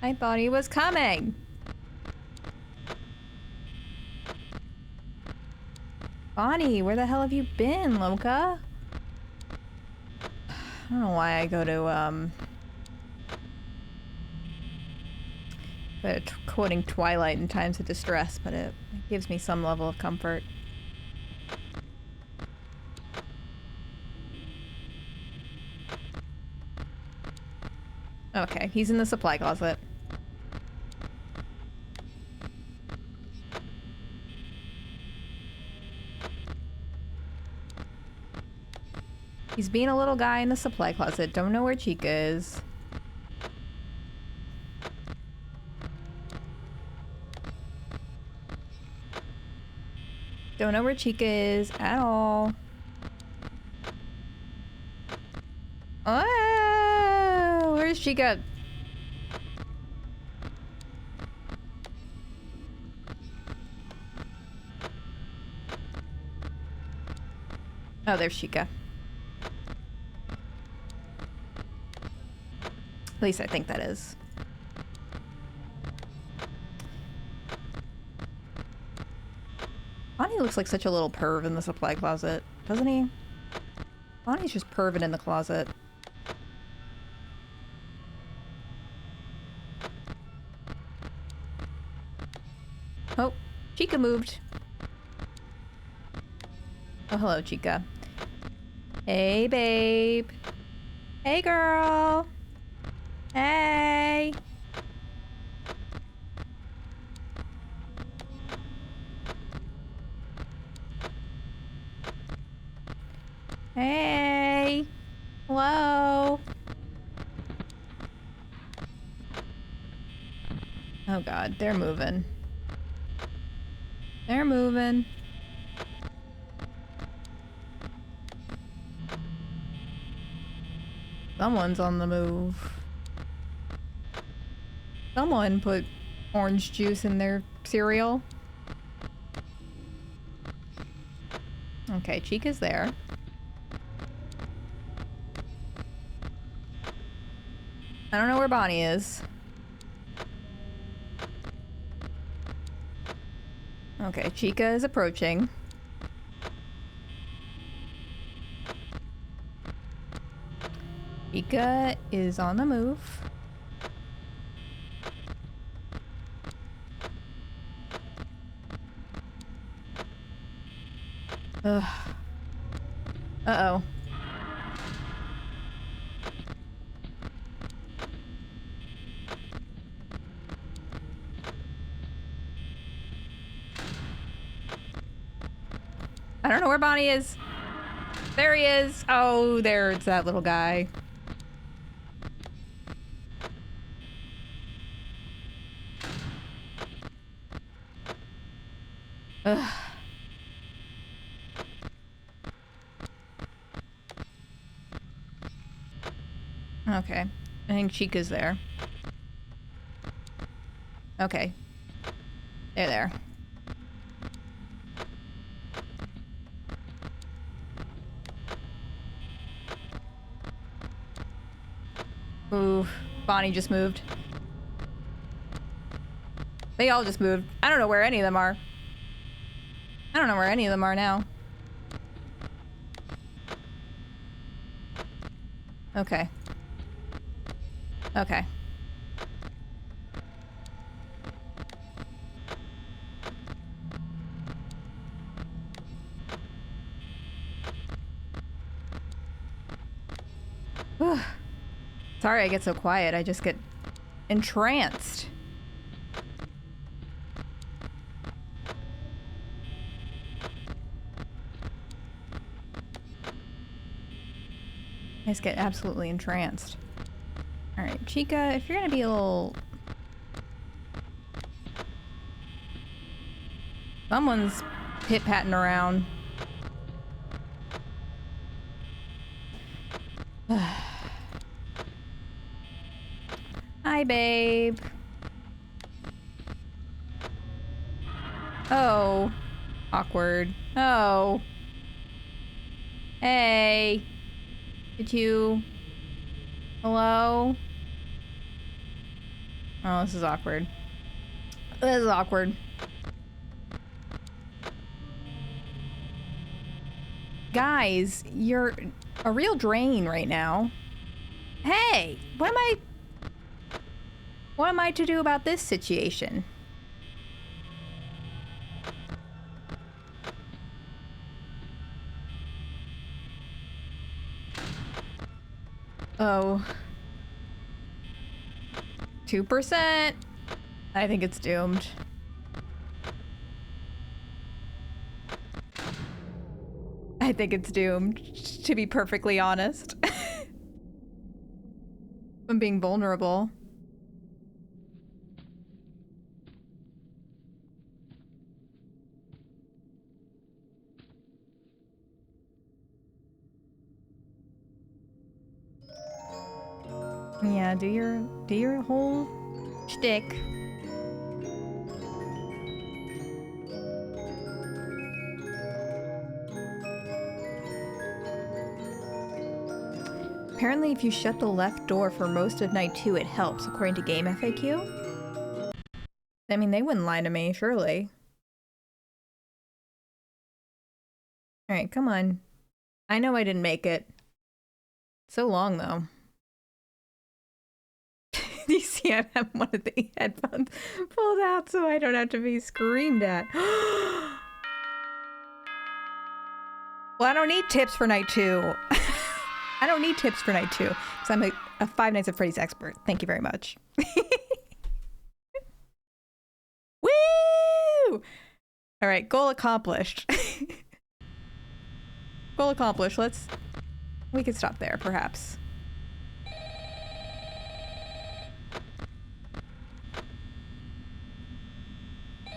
A: I thought he was coming. Bonnie, where the hell have you been, Loka? I don't know why I go to, quoting Twilight in times of distress, but it gives me some level of comfort. Okay, he's in the supply closet. He's being a little guy in the supply closet. Don't know where Chica is. Don't know where Chica is at all. Oh, where's Chica? Oh, there's Chica. At least I think that is. Bonnie looks like such a little perv in the supply closet, doesn't he? Bonnie's just perving in the closet. Oh, Chica moved. Oh, hello, Chica. Hey, babe. Hey, girl. Hey. Hey. Hello. Oh, God. They're moving. They're moving. Someone's on the move. Someone put orange juice in their cereal. Okay, Chica's there. I don't know where Bonnie is. Okay, Chica is approaching. Chica is on the move. Ugh. Uh-oh. I don't know where Bonnie is. There he is. Oh, there's that little guy. Ugh. Okay. I think Chica's there. Okay. They're there. Ooh, Bonnie just moved. They all just moved. I don't know where any of them are. I don't know where any of them are now. Okay. Okay. Whew. Sorry I get so quiet. I just get entranced. I just get absolutely entranced. Alright, Chica, if you're gonna be a little... Someone's pit-patting around. Hi, babe. Oh. Awkward. Oh. Hey. Did you... Hello? Oh, this is awkward. This is awkward. Guys, you're a real drain right now. Hey, what am I to do about this situation? Oh. 2%. I think it's doomed. I think it's doomed, to be perfectly honest. I'm being vulnerable. Yeah, do your whole shtick. Apparently, if you shut the left door for most of night 2, it helps, according to Game FAQ. I mean, they wouldn't lie to me, surely. Alright, come on. I know I didn't make it. So long, though. You see, I have one of the headphones pulled out so I don't have to be screamed at. Well, I don't need tips for night 2. I don't need tips for night 2, because I'm a Five Nights at Freddy's expert. Thank you very much. Woo! Alright, goal accomplished. Goal accomplished. We could stop there, perhaps.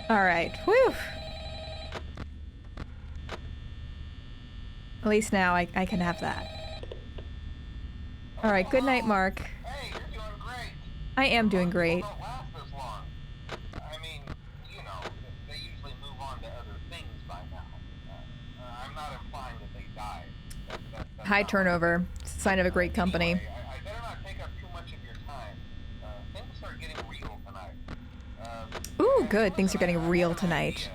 A: Alright, whew. At least now I can have that. Alright, good night, Mark.
B: Hey, you're doing great.
A: I am doing great.
B: Don't last this long. I mean, you know, they usually move on to other things by now. I'm not implying that they died. That's
A: High turnover. Sign of a great company.
B: Anyway, I better not take up too much of your time. Things are getting real tonight.
A: Ooh, good. Things are getting real tonight.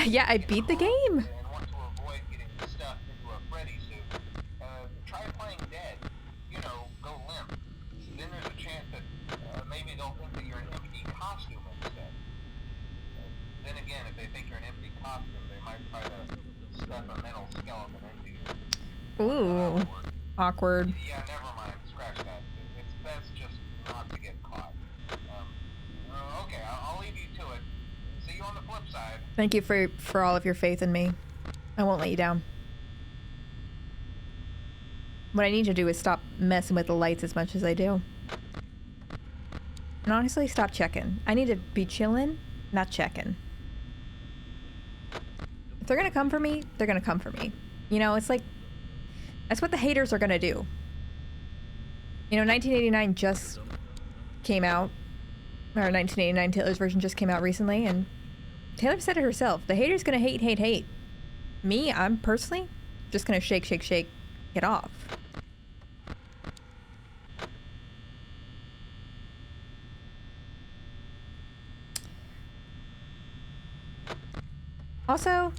A: Yeah, I beat the game.
B: And want to avoid getting stuffed into a Freddy suit. Try playing dead. You know, go limp. Then there's a chance that maybe they'll think that you're an empty costume instead. Then again, if they think you're an empty costume, they might try to stuff a metal skeleton into you.
A: Ooh, awkward.
B: Yeah, never mind. Scratch that. It's best just not to get caught. Okay, I'll leave you to it. See you on the flip side.
A: Thank you for all of your faith in me. I won't let you down. What I need to do is stop messing with the lights as much as I do. And honestly, stop checking. I need to be chilling, not checking. If they're gonna come for me, they're gonna come for me. You know, it's like, that's what the haters are gonna do. You know, 1989 just came out, or 1989 Taylor's version just came out recently, and Taylor said it herself. The haters gonna hate, hate, hate. Me, I'm personally just gonna shake, shake, shake, get off. Also,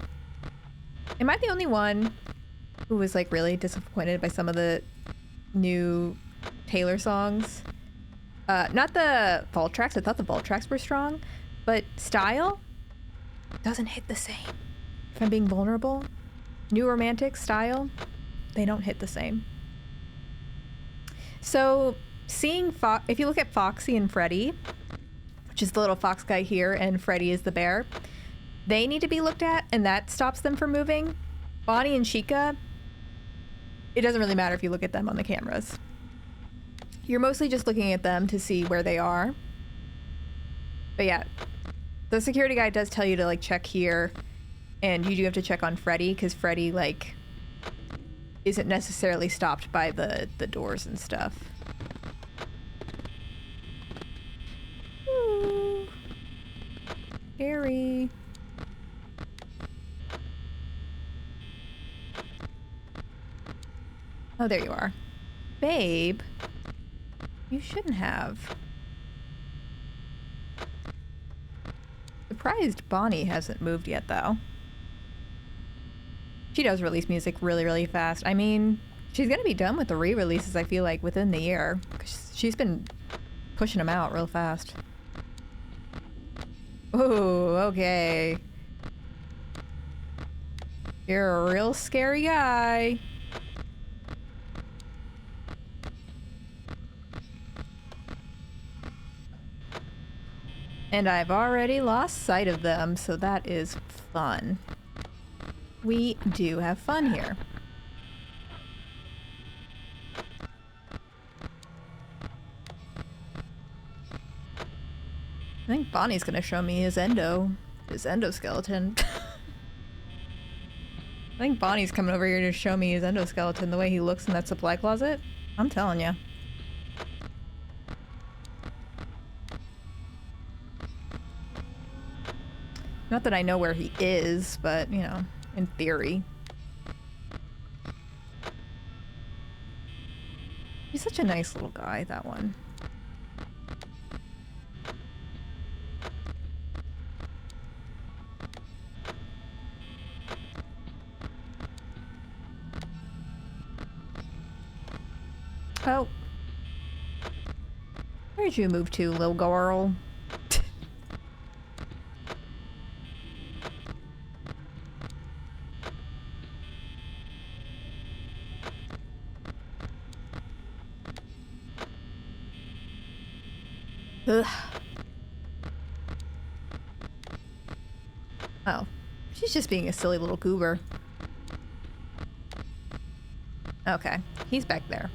A: am I the only one who was like really disappointed by some of the new Taylor songs? Not the vault tracks. I thought the vault tracks were strong, but style doesn't hit the same. If I'm being vulnerable, new romantic style, they don't hit the same. So seeing if you look at Foxy and Freddy, which is the little fox guy here, and Freddy is the bear, they need to be looked at, and that stops them from moving. Bonnie and Chica, it doesn't really matter if you look at them on the cameras. You're mostly just looking at them to see where they are. But yeah, the security guy does tell you to like check here, and you do have to check on Freddy, because Freddy like isn't necessarily stopped by the doors and stuff. Ooh. Scary. Oh, there you are. Babe, you shouldn't have. Surprised Bonnie hasn't moved yet, though. She does release music really, really fast. I mean, she's gonna be done with the re-releases, I feel like, within the year. 'Cause she's been pushing them out real fast. Ooh, okay. You're a real scary guy. And I've already lost sight of them, so that is fun. We do have fun here. I think Bonnie's gonna show me his endoskeleton. I think Bonnie's coming over here to show me his endoskeleton, the way he looks in that supply closet. I'm telling you. Not that I know where he is, but, you know, in theory. such a nice little guy, that one. Oh. Where'd you move to, little girl? Ugh. Oh. She's just being a silly little goober. Okay. He's back there.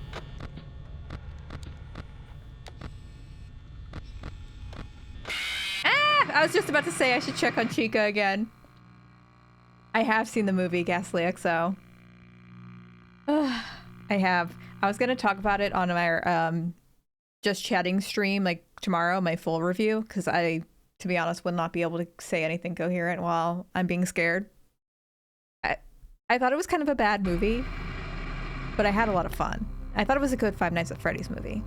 A: I was just about to say I should check on Chica again. I have seen the movie Ghastly XO. I have. I was going to talk about it on my Just Chatting stream like tomorrow, my full review, because I, to be honest, will not be able to say anything coherent while I'm being scared. I thought it was kind of a bad movie, but I had a lot of fun. I thought it was a good Five Nights at Freddy's movie.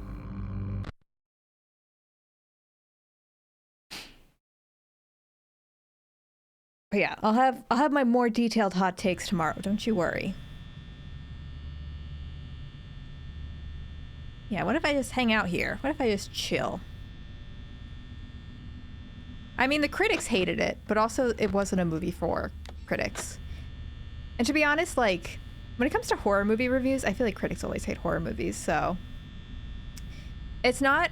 A: But yeah, I'll have my more detailed hot takes tomorrow. Don't you worry. Yeah, what if I just hang out here? What if I just chill? I mean, the critics hated it, but also it wasn't a movie for critics. And to be honest, like, when it comes to horror movie reviews, I feel like critics always hate horror movies, so... It's not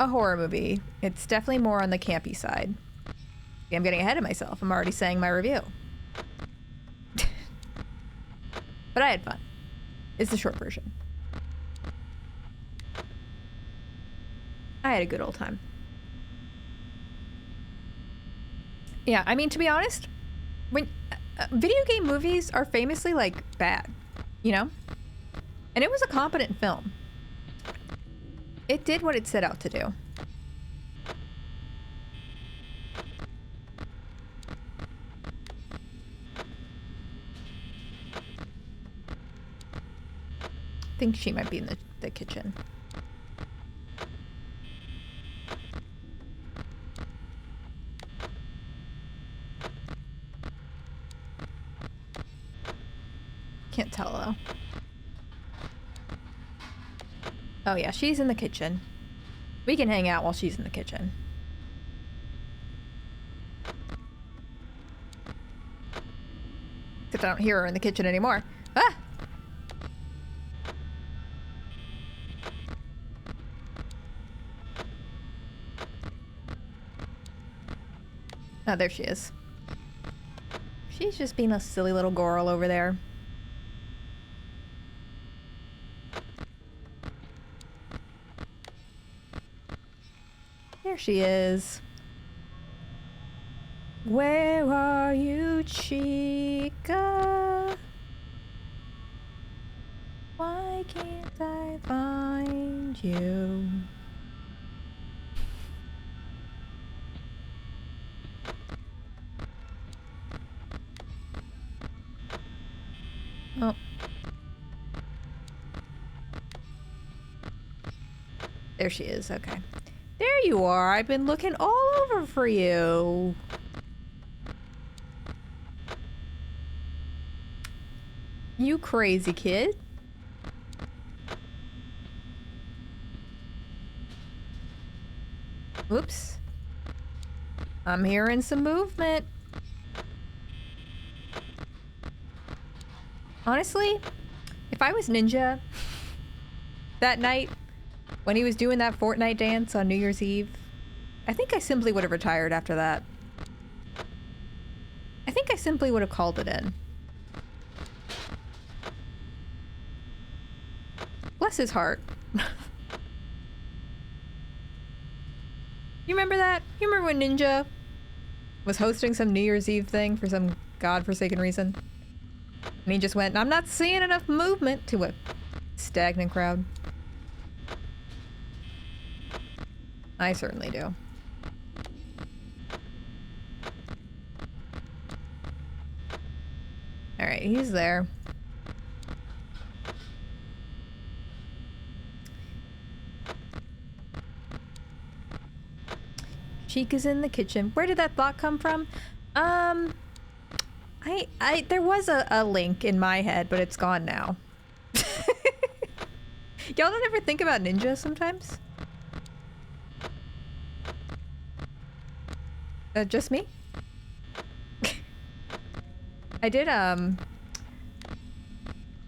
A: a horror movie. It's definitely more on the campy side. I'm getting ahead of myself. I'm already saying my review. But I had fun. It's the short version. I had a good old time. Yeah, I mean, to be honest, when video game movies are famously, like, bad, you know? And it was a competent film. It did what it set out to do. I think she might be in the kitchen. Can't tell though. Oh yeah, she's in the kitchen. We can hang out while she's in the kitchen. Except I don't hear her in the kitchen anymore. Ah! Oh, there she is. She's just being a silly little girl over there. There she is. Where are you, Chica? Why can't I find you? Oh. There she is, okay. There you are, I've been looking all over for you. You crazy kid. Oops. I'm hearing some movement. Honestly, if I was Ninja that night when he was doing that Fortnite dance on New Year's Eve, I think I simply would have retired after that. I think I simply would have called it in. Bless his heart. You remember that? You remember when Ninja was hosting some New Year's Eve thing for some godforsaken reason? And he just went, I'm not seeing enough movement, to a stagnant crowd. I certainly do. Alright, he's there. Chica's in the kitchen. Where did that thought come from? There was a link in my head, but it's gone now. Y'all don't ever think about ninja sometimes? Just me? I did, I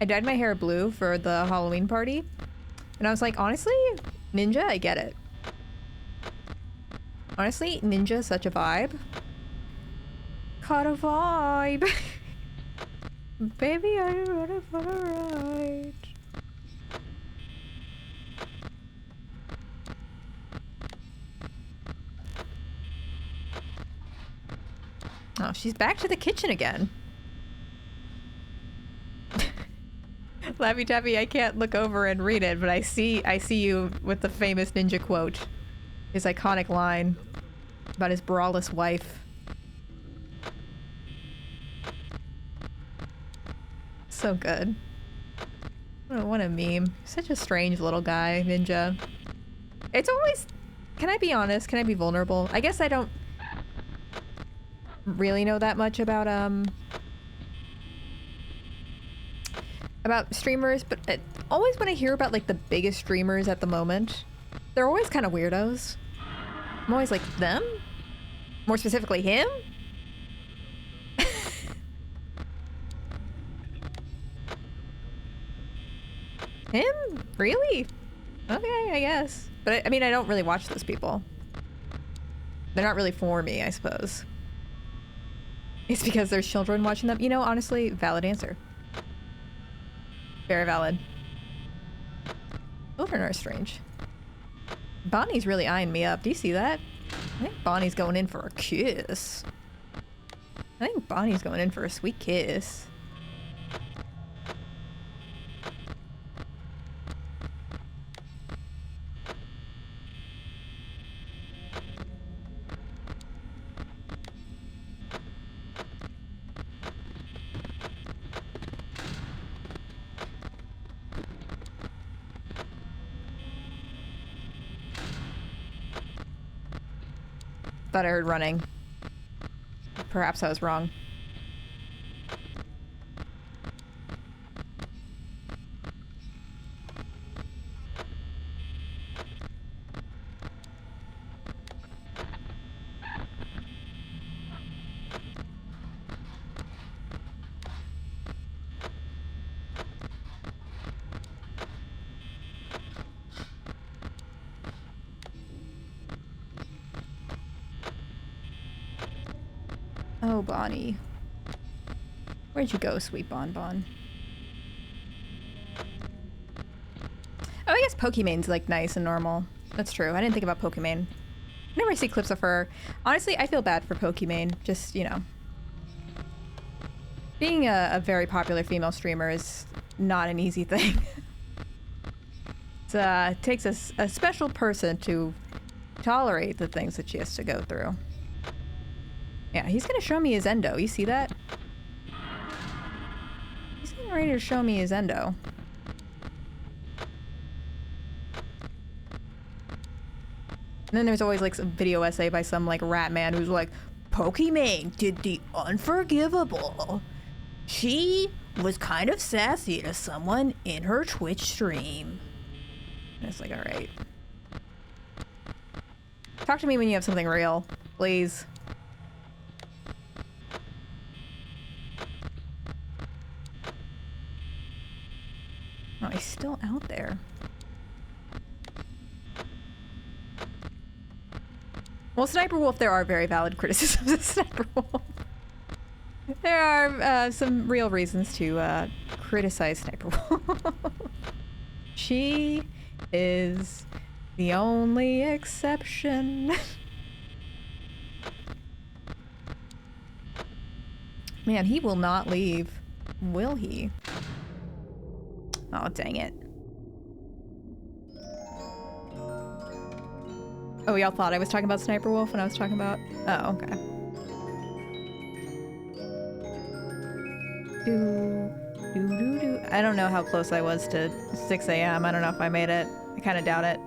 A: dyed my hair blue for the Halloween party. And I was like, honestly, ninja, I get it. Honestly, ninja is such a vibe. Caught a vibe. Baby, are you ready for the ride? Oh, she's back to the kitchen again. Lappy Tappy, I can't look over and read it, but I see you with the famous ninja quote. His iconic line about his braless wife. So good. What a meme. Such a strange little guy, ninja. It's always... Can I be honest? Can I be vulnerable? I guess I don't really know that much about streamers, but always when I hear about like the biggest streamers at the moment, they're always kind of weirdos. I'm always like, them? More specifically, him? Him? Really? Okay, I guess. But I mean, I don't really watch those people. They're not really for me, I suppose. It's because there's children watching them. You know, honestly, valid answer. Very valid. Children are strange. Bonnie's really eyeing me up. Do you see that? I think Bonnie's going in for a kiss. I think Bonnie's going in for a sweet kiss. Thought I heard running. Perhaps I was wrong. Oh, Bonnie. Where'd you go, sweet Bonbon? Oh, I guess Pokemon's like nice and normal. That's true. I didn't think about Pokemon. Whenever I see clips of her, honestly, I feel bad for Pokemon. Just, you know. Being a very popular female streamer is not an easy thing. It takes a special person to tolerate the things that she has to go through. Yeah, he's gonna show me his endo. You see that? He's getting ready to show me his endo. And then there's always like some video essay by some like rat man who's like, Pokimane did the unforgivable. She was kind of sassy to someone in her Twitch stream. And it's like, alright. Talk to me when you have something real, please. Oh, he's still out there. Well, Sniper Wolf, there are very valid criticisms of Sniper Wolf. There are some real reasons to criticize Sniper Wolf. She is the only exception. Man, he will not leave, will he? Oh, dang it. Oh, y'all thought I was talking about Sniper Wolf when I was talking about... Oh, okay. I don't know how close I was to 6 a.m. I don't know if I made it. I kind of doubt it.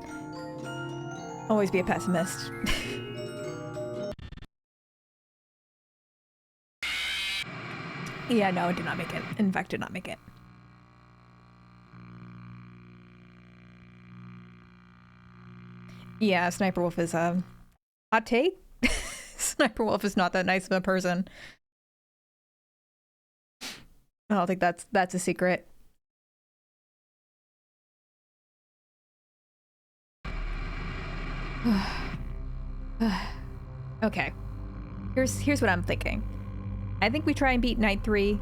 A: Always be a pessimist. Yeah, no, it did not make it. In fact, did not make it. Yeah, Sniper Wolf is a hot take. Sniper Wolf is not that nice of a person. I don't think that's a secret. Okay. Here's what I'm thinking. I think we try and beat Night 3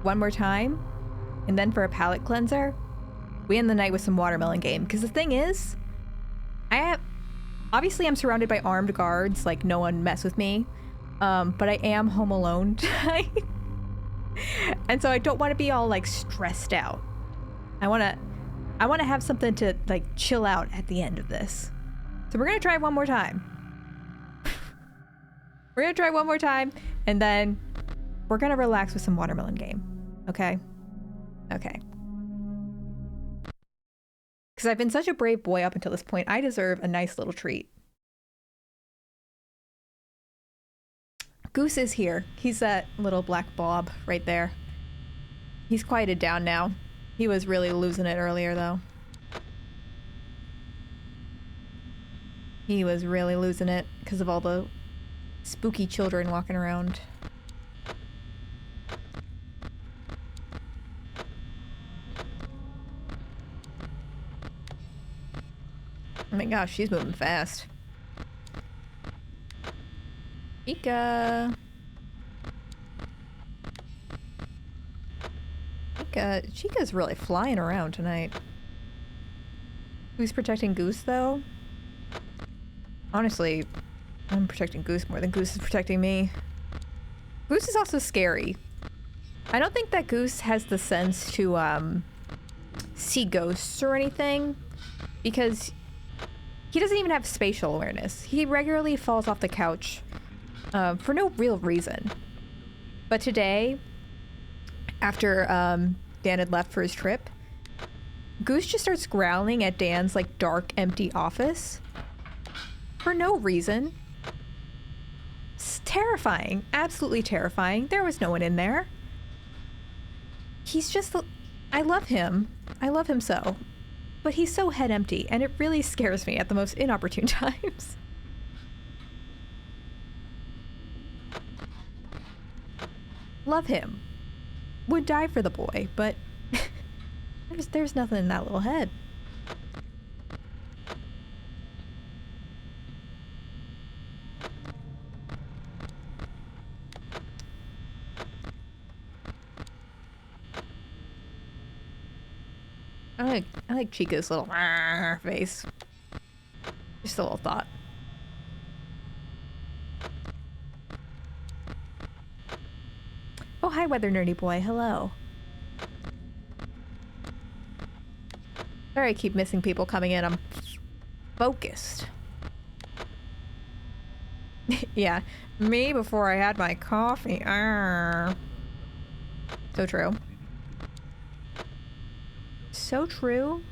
A: one more time, and then for a palate cleanser, we end the night with some Watermelon Game. Because the thing is, obviously I'm surrounded by armed guards, like no one mess with me, but I am home alone tonight. And so I don't want to be all like stressed out. I want to have something to like chill out at the end of this. So we're going to try one more time. We're going to try one more time, and then we're going to relax with some Watermelon Game. Okay? Okay. Because I've been such a brave boy up until this point, I deserve a nice little treat. Goose is here. He's that little black blob right there. He's quieted down now. He was really losing it earlier, though. He was really losing it because of all the spooky children walking around. Oh my gosh, she's moving fast. Chica's really flying around tonight. Who's protecting Goose, though? Honestly, I'm protecting Goose more than Goose is protecting me. Goose is also scary. I don't think that Goose has the sense to see ghosts or anything, because he doesn't even have spatial awareness. He regularly falls off the couch for no real reason. But today, after Dan had left for his trip, Goose just starts growling at Dan's like dark, empty office for no reason. It's terrifying. Absolutely terrifying. There was no one in there. He's just... I love him. I love him so. But he's so head empty, and it really scares me at the most inopportune times. Love him. Would die for the boy, but there's nothing in that little head. I like Chica's little face. Just a little thought. Oh, hi, Weather Nerdy Boy. Hello. Sorry I keep missing people coming in. I'm focused. Yeah, me before I had my coffee. So true. So true.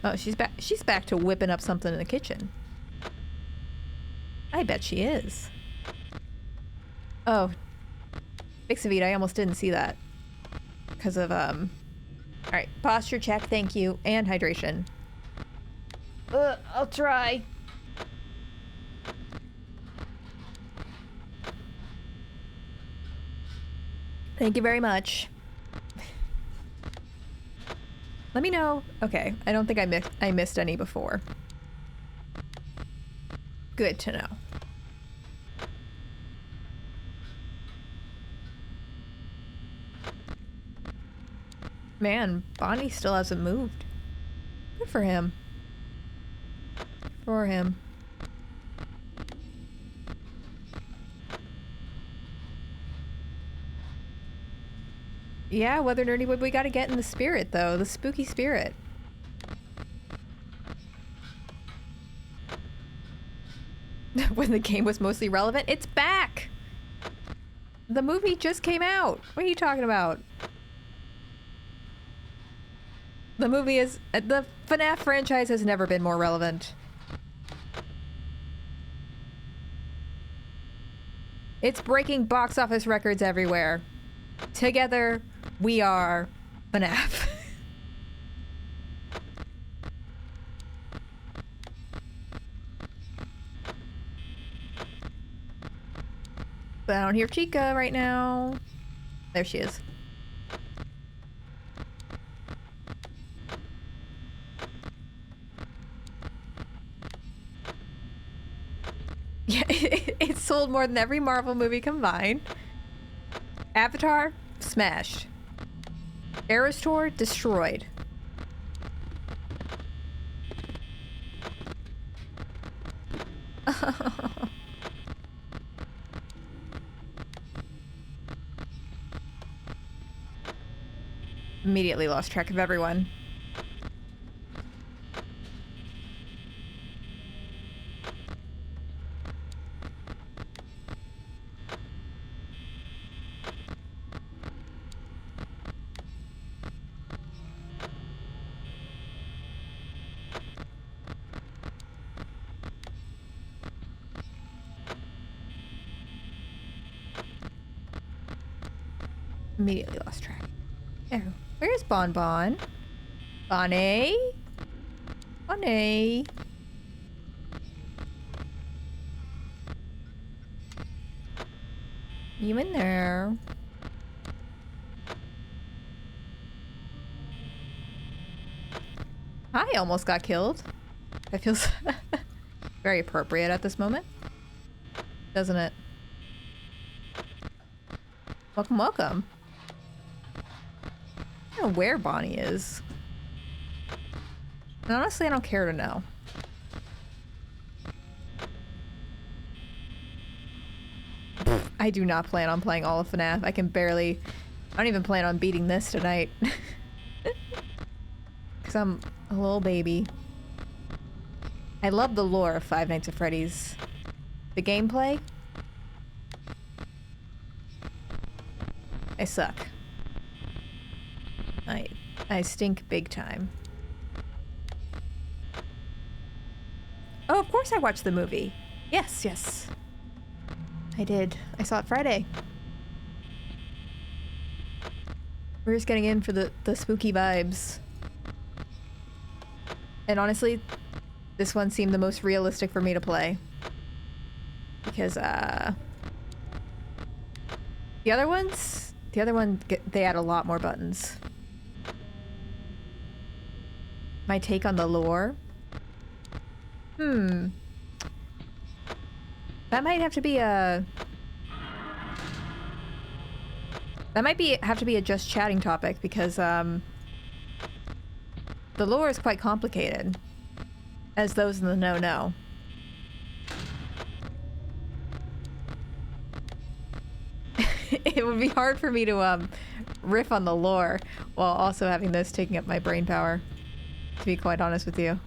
A: Oh, she's back. She's back to whipping up something in the kitchen. I bet she is. Oh, Bixavita, I almost didn't see that because of all right, posture check, thank you, and hydration. I'll try. Thank you very much. Let me know. Okay, I don't think I missed any before. Good to know. Man, Bonnie still hasn't moved. Good for him. For him. Yeah, Weather Nerdy Wood, we gotta get in the spirit, though. The spooky spirit. When the game was mostly relevant, it's back! The movie just came out. What are you talking about? The movie is... The FNAF franchise has never been more relevant. It's breaking box office records everywhere. Together, we are FNAF. But I don't hear Chica right now. There she is. Yeah, it sold more than every Marvel movie combined. Avatar, smashed. Eras Tour, destroyed. Immediately lost track of everyone. Immediately lost track. Oh, where's Bon Bon? Bonnie? Bonnie? You in there? I almost got killed. That feels very appropriate at this moment. Doesn't it? Welcome, welcome. I don't know where Bonnie is. And honestly, I don't care to know. I do not plan on playing all of FNAF. I don't even plan on beating this tonight. Because I'm a little baby. I love the lore of Five Nights at Freddy's. The gameplay? I suck. I stink big time. Oh, of course I watched the movie. Yes, yes. I did. I saw it Friday. We're just getting in for the spooky vibes. And honestly, this one seemed the most realistic for me to play. Because, the other one, they add a lot more buttons. My take on the lore? That might have to be a... have to be a just chatting topic because, the lore is quite complicated. As those in the know know. It would be hard for me to, riff on the lore while also having this taking up my brain power. To be quite honest with you.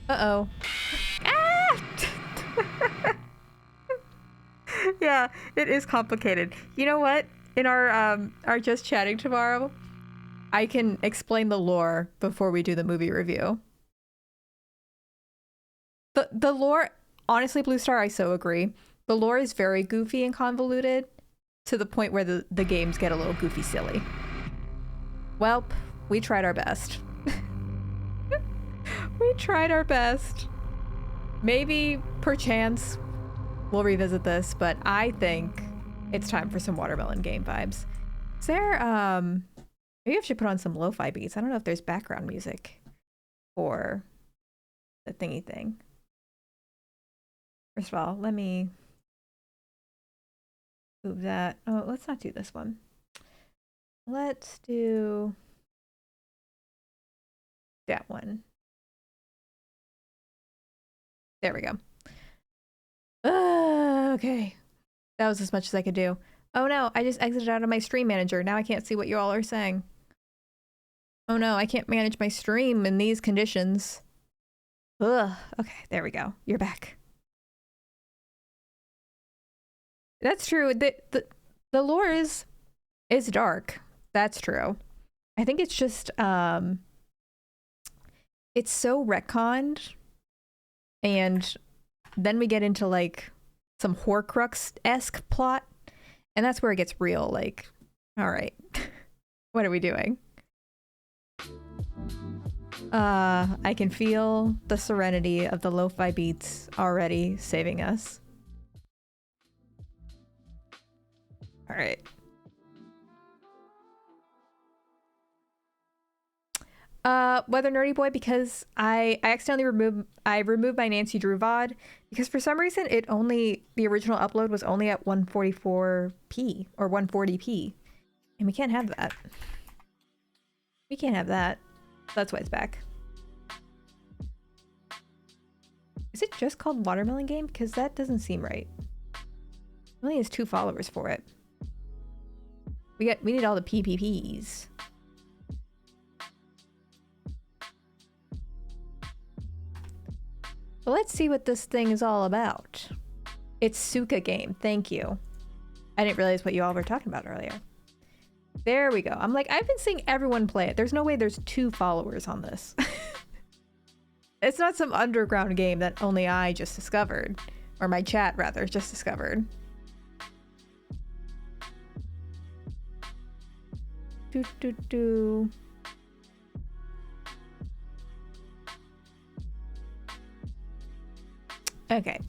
A: Uh-oh. Ah! Yeah, it is complicated. You know what? In our just chatting tomorrow, I can explain the lore before we do the movie review. The lore, honestly, Blue Star, I so agree. The lore is very goofy and convoluted to the point where the games get a little goofy silly. Welp, we tried our best. We tried our best. Maybe, perchance, we'll revisit this, but I think it's time for some Watermelon Game vibes. Is there, maybe I should put on some lo-fi beats. I don't know if there's background music for the thingy thing. First of all, let me move that. Oh, let's not do this one. Let's do that one. There we go. Okay. That was as much as I could do. Oh no, I just exited out of my stream manager. Now I can't see what you all are saying. Oh no, I can't manage my stream in these conditions. Ugh. Okay, there we go. You're back. That's true. The lore is dark. That's true. I think it's just it's so retconned, and then we get into like some Horcrux-esque plot, and that's where it gets real. Like, all right, what are we doing? I can feel the serenity of the lo-fi beats already saving us. All right. Weather Nerdy Boy, because I accidentally removed my Nancy Drew VOD because for some reason the original upload was only at 144p or 140p, and we can't have that. We can't have that. That's why it's back. Is it just called Watermelon Game? Because that doesn't seem right. It only has 2 followers for it. We need all the PPPs. Well, let's see what this thing is all about. It's Suika Game. Thank you. I didn't realize what you all were talking about earlier. There we go. I'm like, I've been seeing everyone play it. There's no way there's 2 followers on this. It's not some underground game that only I just discovered. Or my chat, rather, just discovered. Okay,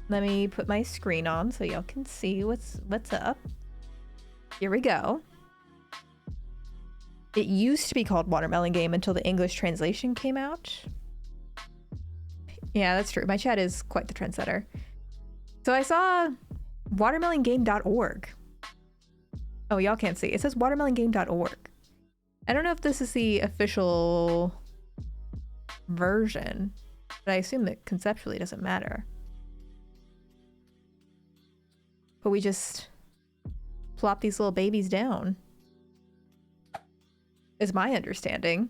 A: let me put my screen on so y'all can see what's up. Here we go. It used to be called Watermelon Game until the English translation came out. Yeah, that's true. My chat is quite the trendsetter. So I saw watermelongame.org. Oh, y'all can't see. It says watermelongame.org. I don't know if this is the official version, but I assume that conceptually it doesn't matter. But we just plop these little babies down, is my understanding.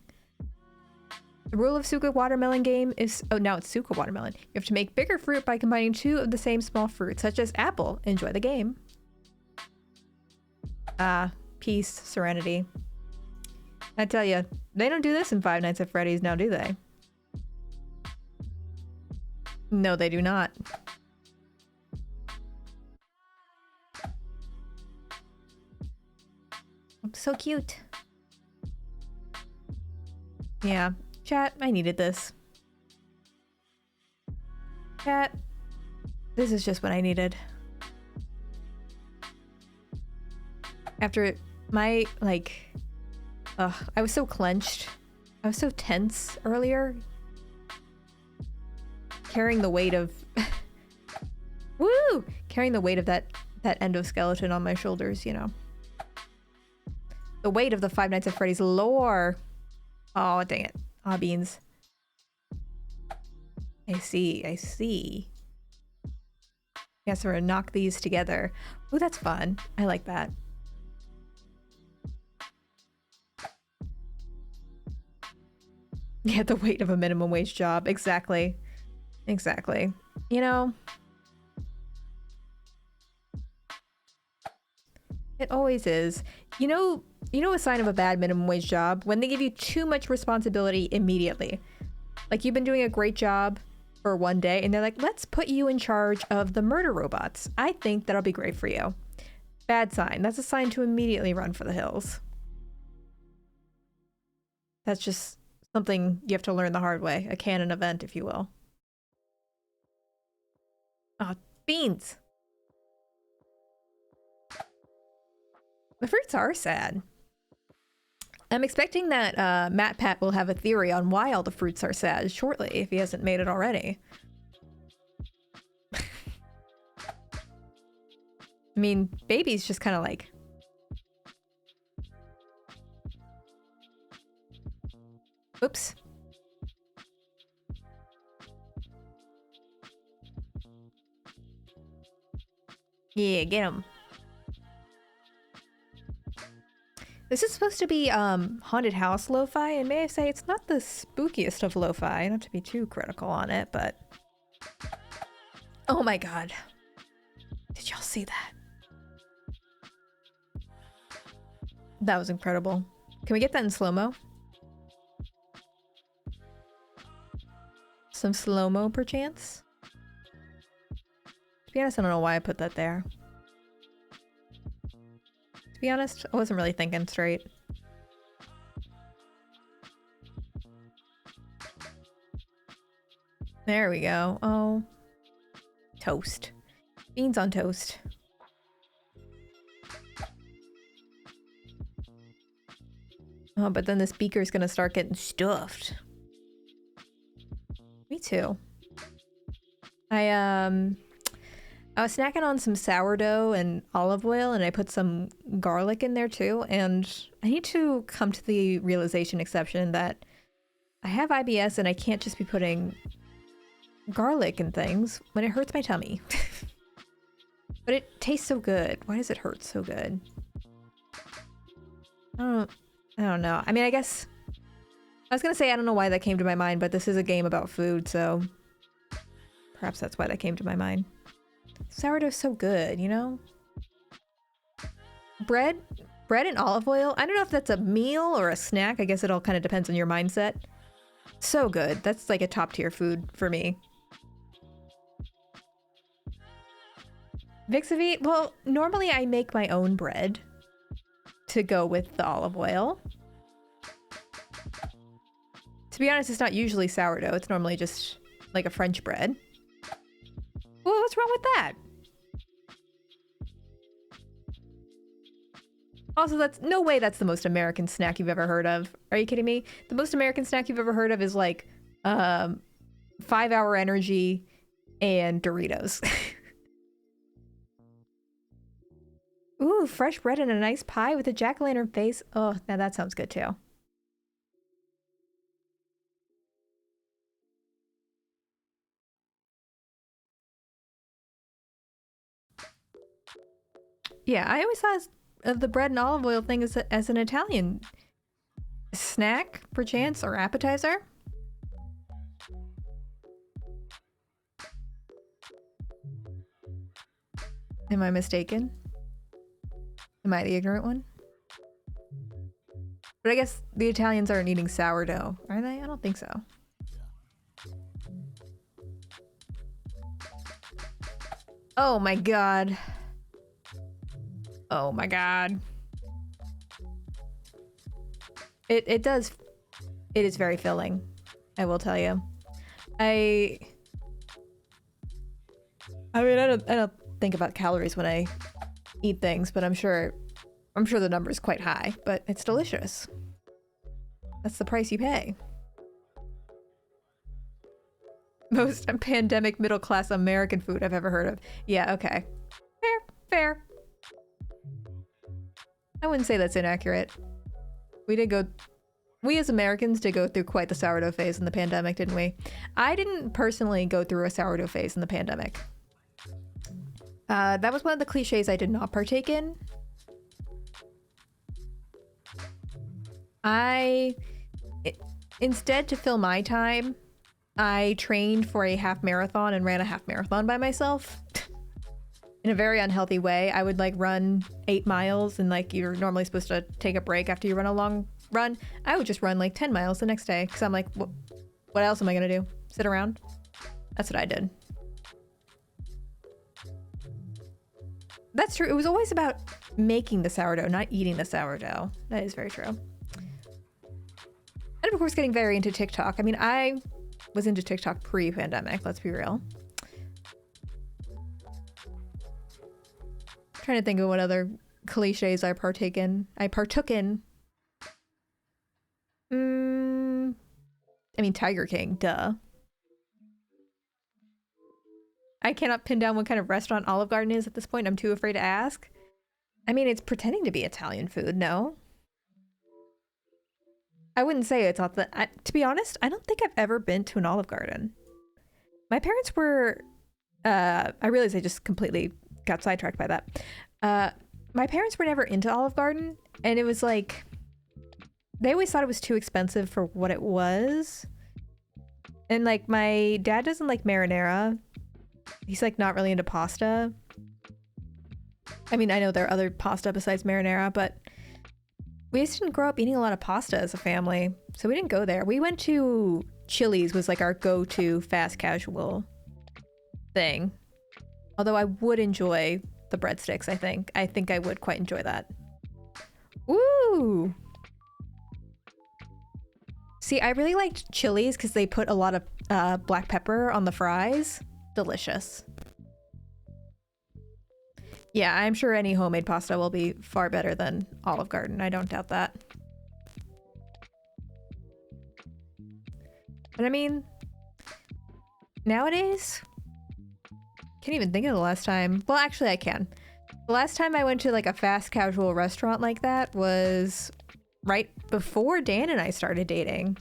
A: The rule of Suika Watermelon Game is... Oh, now it's Suika Watermelon. You have to make bigger fruit by combining 2 of the same small fruit, such as apple. Enjoy the game. Peace, serenity. I tell you, they don't do this in Five Nights at Freddy's now, do they? No, they do not. So cute. Yeah. Chat, I needed this. Chat, this is just what I needed. After my, like... I was so clenched. I was so tense earlier. Carrying the weight of... Woo! Carrying the weight of that endoskeleton on my shoulders, you know. The weight of the Five Nights at Freddy's lore. Oh, dang it. Aw, beans. I see. Yes, we're gonna knock these together. Ooh, that's fun. I like that. Yeah, the weight of a minimum wage job. Exactly. Exactly. You know, it always is. You know a sign of a bad minimum wage job? When they give you too much responsibility immediately. Like, you've been doing a great job for one day, and they're like, let's put you in charge of the murder robots. I think that'll be great for you. Bad sign. That's a sign to immediately run for the hills. That's just something you have to learn the hard way. A canon event, if you will. Oh, beans! The fruits are sad. I'm expecting that Matt Pat will have a theory on why all the fruits are sad shortly, if he hasn't made it already. I mean, baby's just kind of like... Oops. Yeah, get him. This is supposed to be haunted house lo-fi, and may I say it's not the spookiest of lo-fi. I don't have to be too critical on it, but... Oh my god. Did y'all see that? That was incredible. Can we get that in slow-mo? Some slow-mo, perchance? To be honest, I don't know why I put that there. To be honest, I wasn't really thinking straight. There we go. Oh. Toast. Beans on toast. Oh, but then this beaker's gonna start getting stuffed. Me too. I was snacking on some sourdough and olive oil, and I put some garlic in there too, and I need to come to the realization exception that I have IBS and I can't just be putting garlic and things when it hurts my tummy. But it tastes so good. Why does it hurt so good? I don't know. I mean, I guess I was gonna say I don't know why that came to my mind, but this is a game about food, so perhaps that's why that came to my mind. Sourdough's so good, you know? Bread and olive oil. I don't know if that's a meal or a snack. I guess it all kind of depends on your mindset. So good. That's like a top tier food for me. Vixavit, well, normally I make my own bread to go with the olive oil. To be honest, it's not usually sourdough. It's normally just like a French bread. Well, what's wrong with that? Also, that's no way that's the most American snack you've ever heard of. Are you kidding me? The most American snack you've ever heard of is like 5-hour energy and Doritos. Ooh, fresh bread and a nice pie with a jack-o'-lantern face. Oh, now that sounds good too. Yeah, I always thought of the bread and olive oil thing as an Italian snack, perchance, or appetizer. Am I mistaken? Am I the ignorant one? But I guess the Italians aren't eating sourdough, are they? I don't think so. Oh my god. Oh my god. It is very filling, I will tell you. I mean, I don't think about calories when I eat things, but I'm sure the number is quite high, but it's delicious. That's the price you pay. Most pandemic middle-class American food I've ever heard of. Yeah, okay. Fair. I wouldn't say that's inaccurate. We as Americans did go through quite the sourdough phase in the pandemic, didn't we? I didn't personally go through a sourdough phase in the pandemic. That was one of the cliches I did not partake in. Instead, to fill my time, I trained for a half marathon and ran a half marathon by myself. In a very unhealthy way. I would like run 8 miles, and like you're normally supposed to take a break after you run a long run. I would just run like 10 miles the next day because I'm like, what else am I gonna do? Sit around? That's what I did. That's true. It was always about making the sourdough, not eating the sourdough. That is very true. And of course, getting very into TikTok. I mean, I was into TikTok pre-pandemic, let's be real. Trying to think of what other cliches I partook in. I mean, Tiger King, duh. I cannot pin down what kind of restaurant Olive Garden is at this point. I'm too afraid to ask. I mean, it's pretending to be Italian food, no? I wouldn't say it's authentic. To be honest, I don't think I've ever been to an Olive Garden. My parents were... I realize I just completely got sidetracked by that. My parents were never into Olive Garden, and it was like... They always thought it was too expensive for what it was. And like, my dad doesn't like marinara. He's like not really into pasta. I mean, I know there are other pasta besides marinara, but We just didn't grow up eating a lot of pasta as a family, so we didn't go there. We went to Chili's, was like our go-to fast casual thing. Although I would enjoy the breadsticks, I think. I think I would quite enjoy that. Woo! See, I really liked Chili's because they put a lot of black pepper on the fries. Delicious. Yeah, I'm sure any homemade pasta will be far better than Olive Garden. I don't doubt that. But I mean, nowadays, can't even think of the last time. Well, actually I can. The last time I went to like a fast casual restaurant like that was right before Dan and I started dating.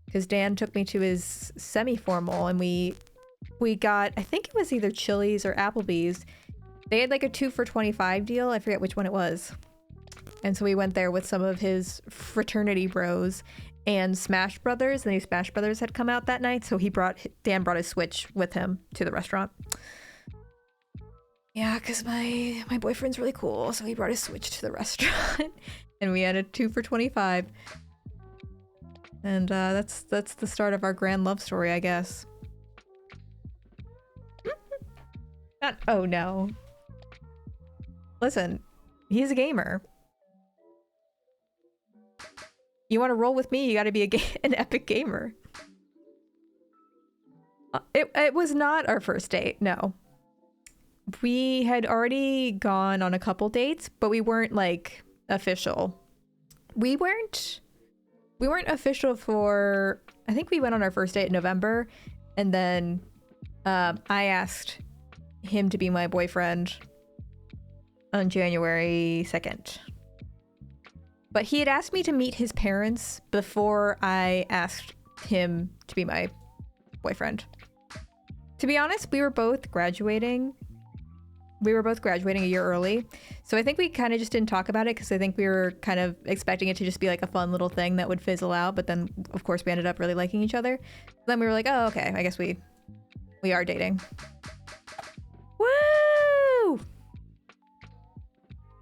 A: Because Dan took me to his semi-formal and we got, I think it was either Chili's or Applebee's. They had like a 2 for $25 deal. I forget which one it was. And so we went there with some of his fraternity bros and Smash Brothers. The new Smash Brothers had come out that night. So Dan brought his Switch with him to the restaurant. Yeah, because my boyfriend's really cool. So he brought his Switch to the restaurant. And we had a 2 for $25. And that's the start of our grand love story, I guess. Oh no. Listen, he's a gamer. You want to roll with me, you gotta be an epic gamer. It was not our first date, no. We had already gone on a couple dates, but we weren't like official. We weren't official for, I think we went on our first date in November, and then I asked him to be my boyfriend on January 2nd. But he had asked me to meet his parents before I asked him to be my boyfriend. To be honest, we were both graduating. We were both graduating a year early. So I think we kind of just didn't talk about it because I think we were kind of expecting it to just be like a fun little thing that would fizzle out. But then, of course, we ended up really liking each other. Then we were like, oh, okay, I guess we are dating. Woo!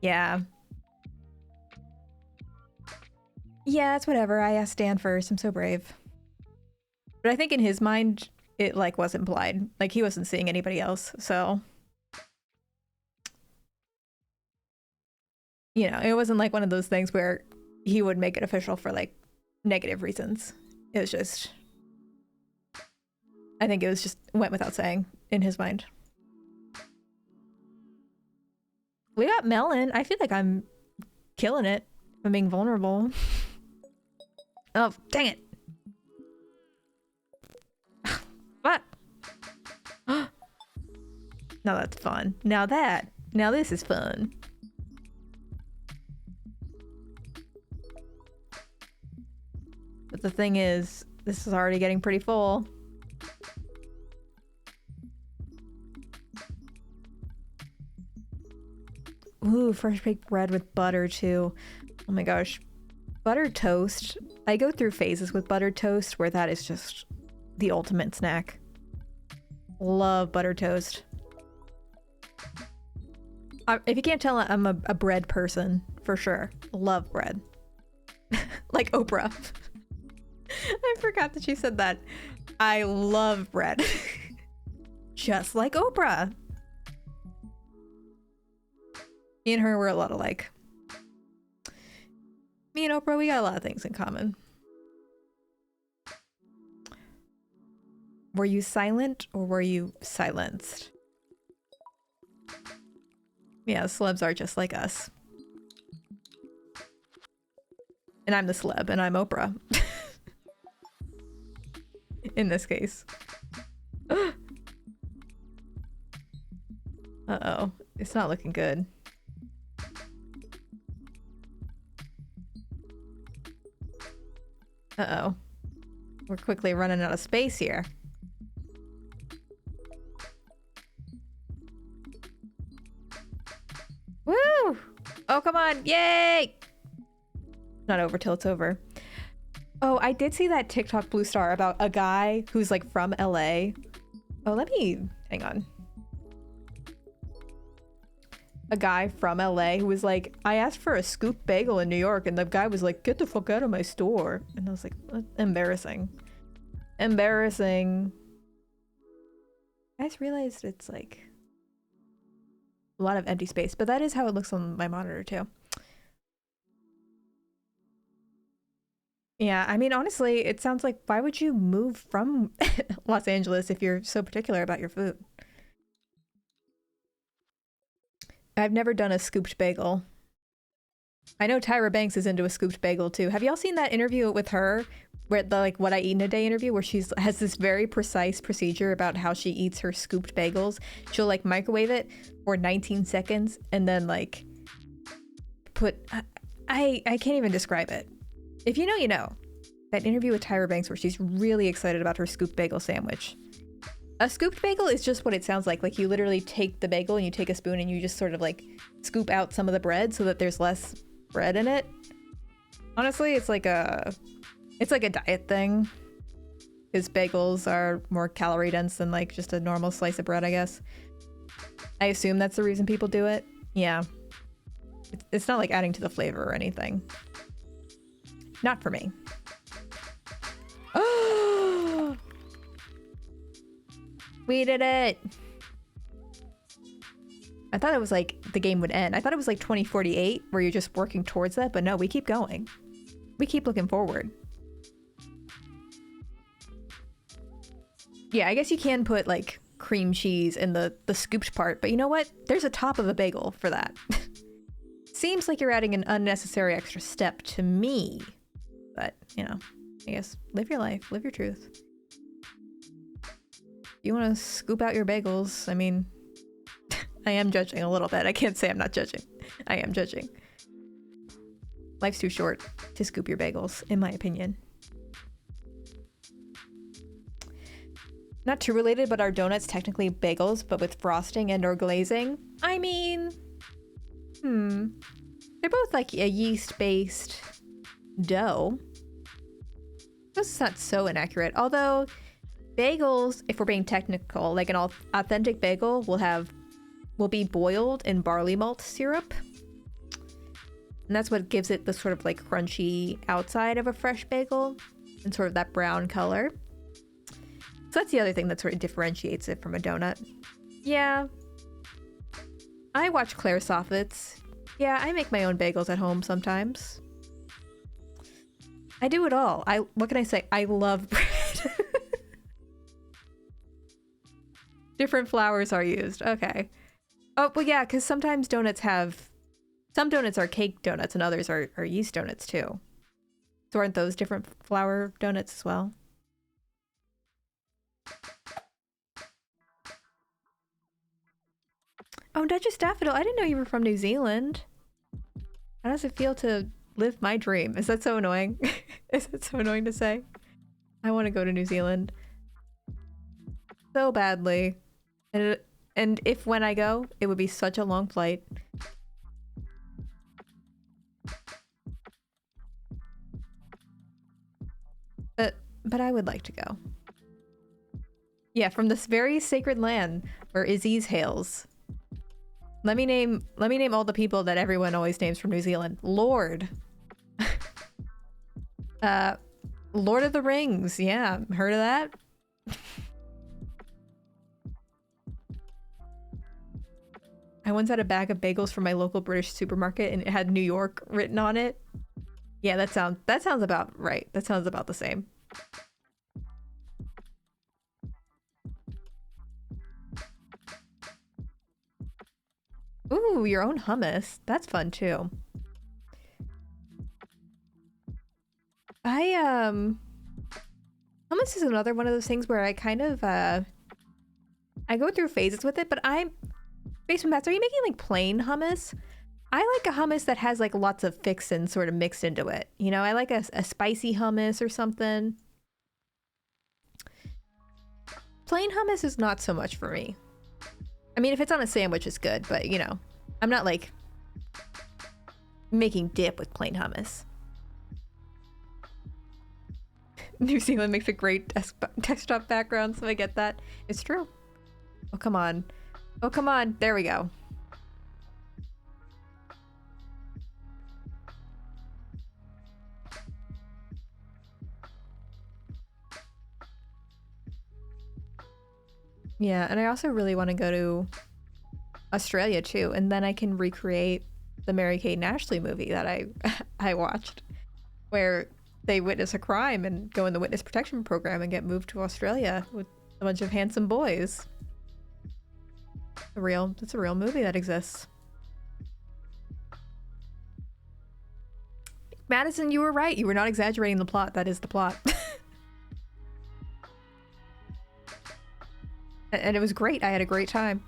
A: Yeah. Yeah, it's whatever. I asked Dan first. I'm so brave. But I think in his mind, it like was implied. Like he wasn't seeing anybody else, so. You know, it wasn't like one of those things where he would make it official for like negative reasons. It was just, I think it was just went without saying in his mind. We got melon. I feel like I'm killing it. I'm being vulnerable. Oh, dang it. What? Now that's fun. Now this is fun. But the thing is, this is already getting pretty full. Ooh, fresh baked bread with butter too. Oh my gosh. Buttered toast. I go through phases with buttered toast where that is just the ultimate snack. Love buttered toast. If you can't tell, I'm a bread person for sure. Love bread. Like Oprah. I forgot that she said that. I love bread. Just like Oprah. Me and her were a lot alike. Me and Oprah, we got a lot of things in common. Were you silent or were you silenced? Yeah, celebs are just like us. And I'm the celeb and I'm Oprah. In this case. Uh-oh. It's not looking good. Uh-oh. We're quickly running out of space here. Woo! Oh, come on. Yay! Not over till it's over. Oh, I did see that TikTok Blue Star about a guy who's like from LA. Oh, hang on. a guy from LA who was like, I asked for a scoop bagel in New York, and the guy was like, get the fuck out of my store. And I was like, embarrassing. Embarrassing. I just realized it's like a lot of empty space, but that is how it looks on my monitor too. Yeah, I mean, honestly, it sounds like, why would you move from Los Angeles if you're so particular about your food? I've never done a scooped bagel. I know Tyra Banks is into a scooped bagel too. Have y'all seen that interview with her, where the like what I eat in a day interview, where she's has this very precise procedure about how she eats her scooped bagels? She'll like microwave it for 19 seconds and then like put I can't even describe it. If you know, you know. That interview with Tyra Banks where she's really excited about her scooped bagel sandwich. A scooped bagel is just what it sounds like. Like you literally take the bagel and you take a spoon and you just sort of like scoop out some of the bread so that there's less bread in it. Honestly, it's like a diet thing. Because bagels are more calorie dense than like just a normal slice of bread, I guess. I assume that's the reason people do it. Yeah. It's not like adding to the flavor or anything. Not for me. Oh! We did it! I thought it was like the game would end. I thought it was like 2048 where you're just working towards that, but no, we keep going. We keep looking forward. Yeah, I guess you can put like cream cheese in the scooped part, but you know what? There's a top of a bagel for that. Seems like you're adding an unnecessary extra step to me. But, you know, I guess live your life, live your truth. You want to scoop out your bagels, I mean, I am judging a little bit. I can't say I'm not judging. I am judging. Life's too short to scoop your bagels, in my opinion. Not too related, but are donuts technically bagels, but with frosting and or glazing? I mean, they're both like a yeast-based dough. This is not so inaccurate, although bagels, if we're being technical, like an authentic bagel will be boiled in barley malt syrup, and that's what gives it the sort of like crunchy outside of a fresh bagel and sort of that brown color. So that's the other thing that sort of differentiates it from a donut. Yeah, I watch Claire Soffit's. Yeah, I make my own bagels at home sometimes. I do it all. What can I say? I love bread. Different flours are used. Okay. Oh, well, yeah, because sometimes donuts some donuts are cake donuts and others are yeast donuts too. So aren't those different flour donuts as well? Oh, Duchess Daffodil, I didn't know you were from New Zealand. How does it feel to live my dream? Is that so annoying? Is it so annoying to say? I want to go to New Zealand so badly. And if when I go, it would be such a long flight. But I would like to go. Yeah, from this very sacred land where Aziz hails. Let me name all the people that everyone always names from New Zealand. Lord. Lord of the Rings. Yeah, heard of that? I once had a bag of bagels from my local British supermarket and it had New York written on it. Yeah, that sounds about right. That sounds about the same. Ooh, your own hummus. That's fun too. Hummus is another one of those things where I kind of I go through phases with it, but Basement Bats, are you making like plain hummus? I like a hummus that has like lots of fixins sort of mixed into it. You know, I like a spicy hummus or something. Plain hummus is not so much for me. I mean, if it's on a sandwich, it's good, but you know, I'm not like making dip with plain hummus. New Zealand makes a great desktop background, so I get that. It's true. Oh, come on. Oh, come on. There we go. Yeah, and I also really want to go to Australia too, and then I can recreate the Mary-Kate and Ashley movie that I I watched, where they witness a crime and go in the witness protection program and get moved to Australia with a bunch of handsome boys. That's a real movie that exists. Madison, you were right. You were not exaggerating the plot. That is the plot. And it was great. I had a great time.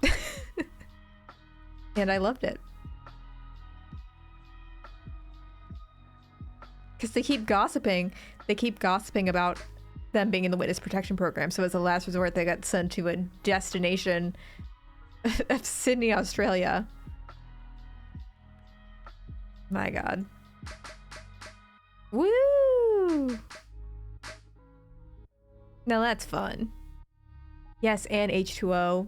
A: And I loved it. Because they keep gossiping. They keep gossiping about them being in the witness protection program. So as a last resort, they got sent to a destination of Sydney, Australia. My God. Woo! Now that's fun. Yes, and H2O.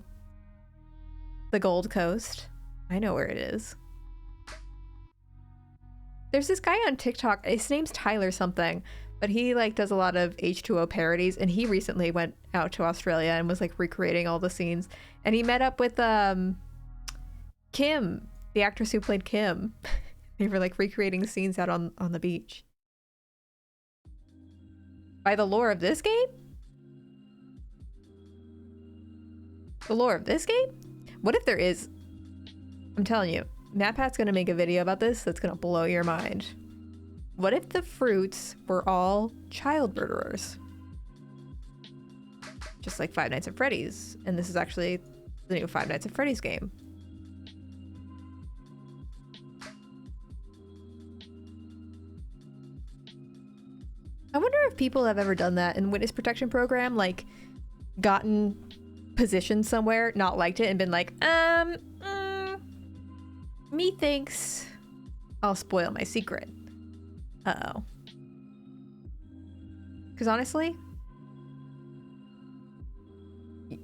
A: The Gold Coast. I know where it is. There's this guy on TikTok. His name's Tyler something, but he like does a lot of H2O parodies, and he recently went out to Australia and was like recreating all the scenes. And he met up with Kim, the actress who played Kim. They were like recreating scenes out on the beach. By the lore of this game? The lore of this game? What if there is? I'm telling you, MatPat's gonna make a video about this that's gonna blow your mind. What if the fruits were all child murderers? Just like Five Nights at Freddy's. And this is actually the new Five Nights at Freddy's game. I wonder if people have ever done that in witness protection program, like gotten positioned somewhere, not liked it, and been like, methinks I'll spoil my secret. Uh-oh. Because honestly,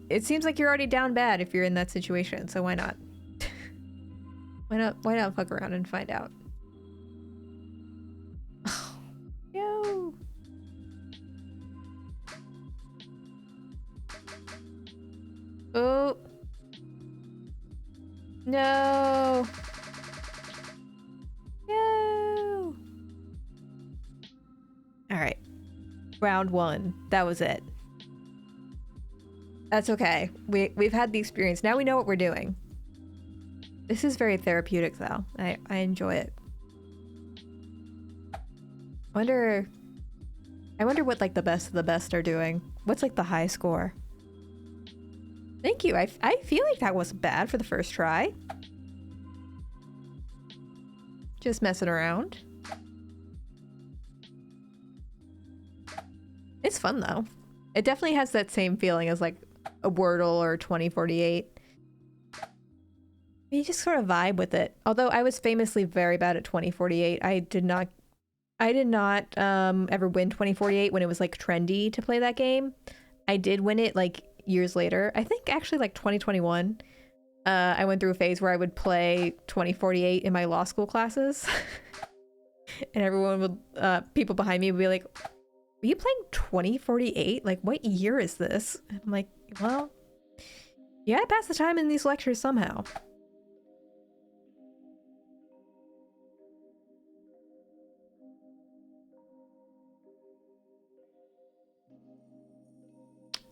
A: it seems like you're already down bad if you're in that situation, so why not? Why not fuck around and find out? Oh, no. Oh. No. No. All right. Round one. That was it. That's okay. We've had the experience. Now we know what we're doing. This is very therapeutic though. I enjoy it. I wonder what like the best of the best are doing. What's like the high score? Thank you. I feel like that wasn't bad for the first try. Just messing around. It's fun though. It definitely has that same feeling as like a Wordle or 2048. You just sort of vibe with it. Although I was famously very bad at 2048. I did not ever win 2048 when it was like trendy to play that game. I did win it like years later. I think actually like 2021. I went through a phase where I would play 2048 in my law school classes. And everyone would, people behind me would be like, are you playing 2048? Like, what year is this? And I'm like, well, yeah, I pass the time in these lectures somehow.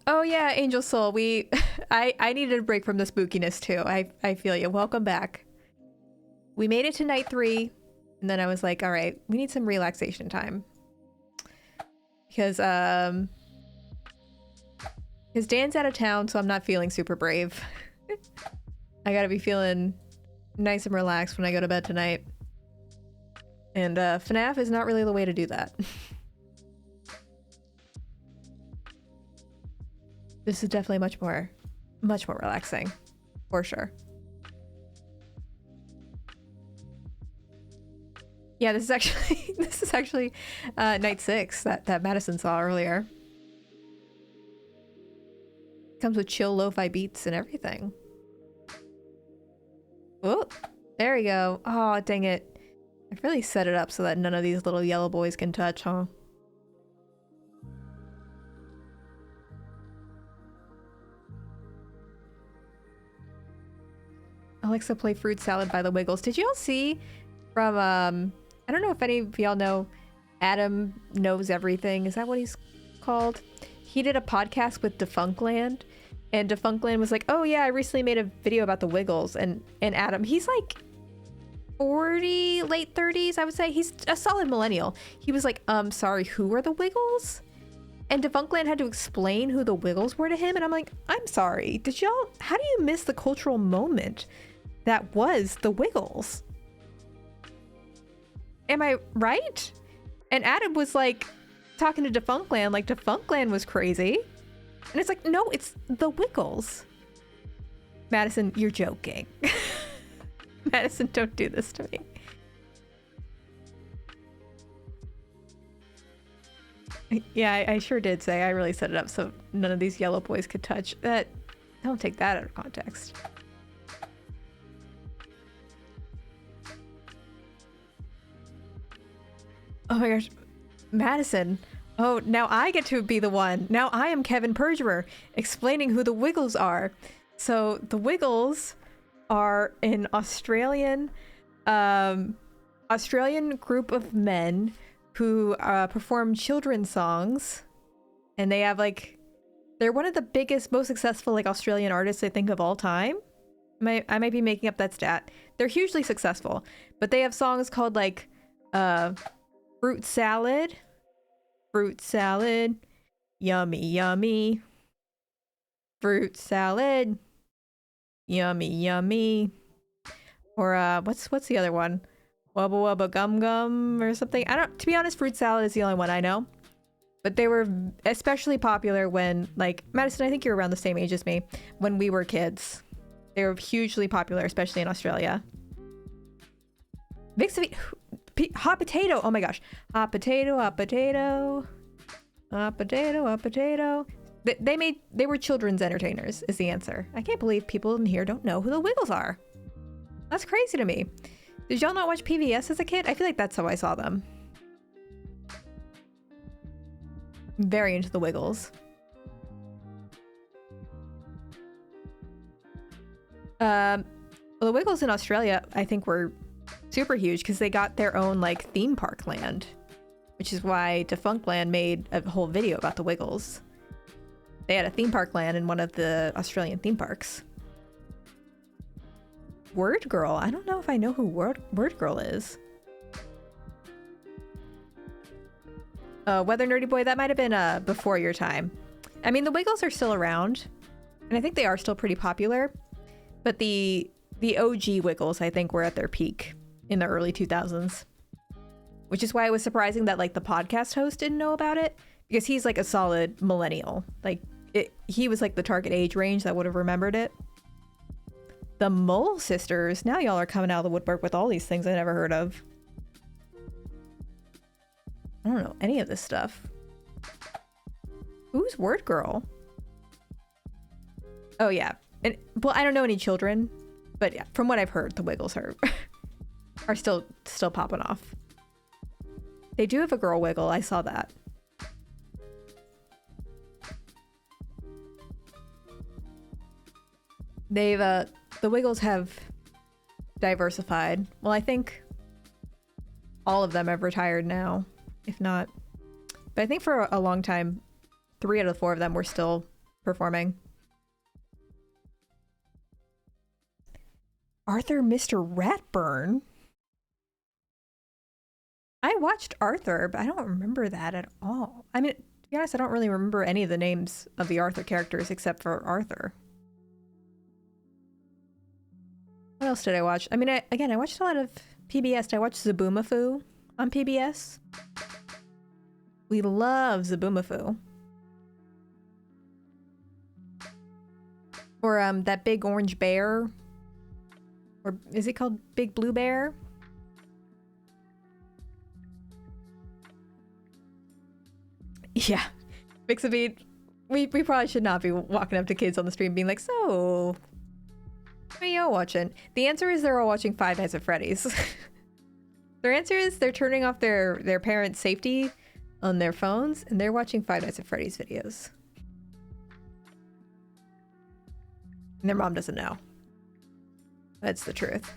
A: Oh yeah, Angel Soul, I needed a break from the spookiness too. I feel you. Welcome back. We made it to night 3, and then I was like, all right, we need some relaxation time. Because Dan's out of town, so I'm not feeling super brave. I gotta be feeling nice and relaxed when I go to bed tonight. And FNAF is not really the way to do that. This is definitely much more relaxing, for sure. Yeah, this is actually night 6 that Madison saw earlier. Comes with chill lo-fi beats and everything. Oh, there we go. Oh, dang it. I've really set it up so that none of these little yellow boys can touch, huh? Alexa play Fruit Salad by the Wiggles. Did y'all see from, I don't know if any of y'all know Adam Knows Everything. Is that what he's called? He did a podcast with Defunctland, and Defunctland was like, oh yeah, I recently made a video about the Wiggles. And Adam, he's like 40, late 30s, I would say. He's a solid millennial. He was like, sorry, who are the Wiggles? And Defunctland had to explain who the Wiggles were to him, and I'm like, I'm sorry, how do you miss the cultural moment that was the Wiggles? Am I right? And Adam was like talking to Defunctland like Defunctland was crazy. And it's like, no, it's the Wiggles. Madison, you're joking. Madison, don't do this to me. Yeah, I sure did say. I really set it up so none of these yellow boys could touch. Don't take that out of context. Oh my gosh. Madison. Oh, now I get to be the one. Now I am Kevin Perjurer explaining who the Wiggles are. So the Wiggles are an Australian group of men who perform children's songs, and they have they're one of the biggest, most successful Australian artists I think of all time. I might be making up that stat. They're hugely successful, but they have songs called Fruit Salad, Yummy Yummy, Fruit Salad, Yummy Yummy, or what's the other one? Wubba Wubba Gum Gum or something. To be honest, Fruit Salad is the only one I know. But they were especially popular when, Madison, I think you're around the same age as me, when we were kids. They were hugely popular, especially in Australia. Mix of hot potato. Oh my gosh. Hot potato, hot potato. Hot potato, hot potato. They were children's entertainers is the answer. I can't believe people in here don't know who the Wiggles are. That's crazy to me. Did y'all not watch PBS as a kid? I feel like that's how I saw them. Very into the Wiggles. Well, the Wiggles in Australia, I think, were super huge because they got their own theme park land, which is why Defunctland made a whole video about the Wiggles. They had a theme park land in one of the Australian theme parks. Word Girl. I don't know if I know who Word Girl is. Weather Nerdy Boy, that might have been before your time. I mean, the Wiggles are still around, and I think they are still pretty popular, but the OG Wiggles, I think, were at their peak in the early 2000s, which is why it was surprising that the podcast host didn't know about it, because he's a solid millennial. He was the target age range that would have remembered it. The Mole Sisters. Now y'all are coming out of the woodwork with all these things I never heard of. I don't know any of this stuff. Who's Word Girl? Oh yeah. Well, I don't know any children, but yeah, from what I've heard, the Wiggles are still popping off. They do have a girl Wiggle. I saw that. The Wiggles have diversified. Well, I think all of them have retired now, if not. But I think for a long time, 3 out of the 4 of them were still performing. Arthur Mr. Ratburn? I watched Arthur, but I don't remember that at all. I mean, to be honest, I don't really remember any of the names of the Arthur characters except for Arthur. What else did I watch? I mean, I watched a lot of PBS. I watched Zaboomafoo on PBS. We love Zaboomafoo. Or that big orange bear. Or is it called Big Blue Bear? Yeah. Mixabeat, we probably should not be walking up to kids on the street and being like, so, what are y'all watching? The answer is they're all watching Five Nights at Freddy's. Their answer is they're turning off their parents' safety on their phones and they're watching Five Nights at Freddy's videos. And their mom doesn't know. That's the truth.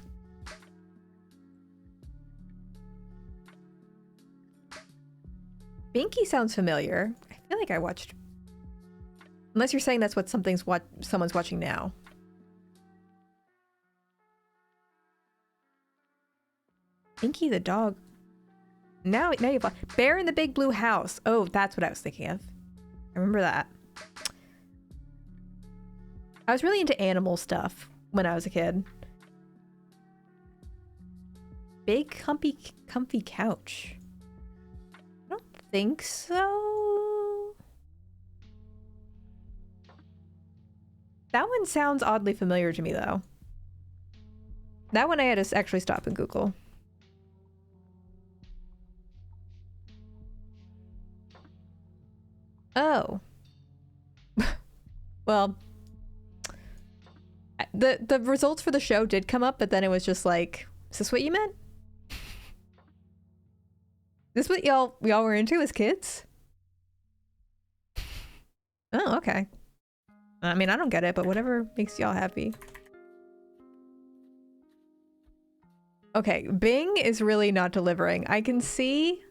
A: Binky sounds familiar. I feel like I watched... Unless you're saying that's what someone's watching now. Binky the dog. Now you've... Bear in the Big Blue House. Oh, that's what I was thinking of. I remember that. I was really into animal stuff when I was a kid. Big comfy couch. I don't think so. That one sounds oddly familiar to me though. That one I had to actually stop and Google. Oh. Well, the results for the show did come up, but then it was just like, is this what you meant? This what y'all were into as kids? Oh, okay. I mean, I don't get it, but whatever makes y'all happy. Okay, Bing is really not delivering. I can see...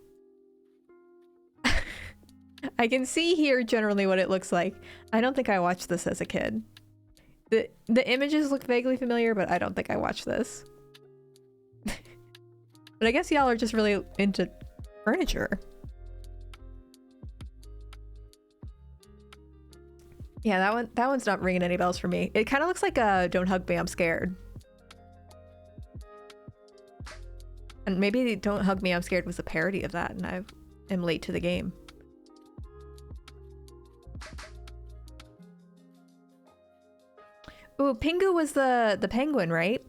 A: I can see here generally what it looks like. I don't think I watched this as a kid. The images look vaguely familiar, but I don't think I watched this. But I guess y'all are just really into furniture. Yeah, that one's not ringing any bells for me. It kind of looks like Don't Hug Me, I'm Scared. And maybe Don't Hug Me, I'm Scared was a parody of that, and I am late to the game. Ooh, Pingu was the penguin, right?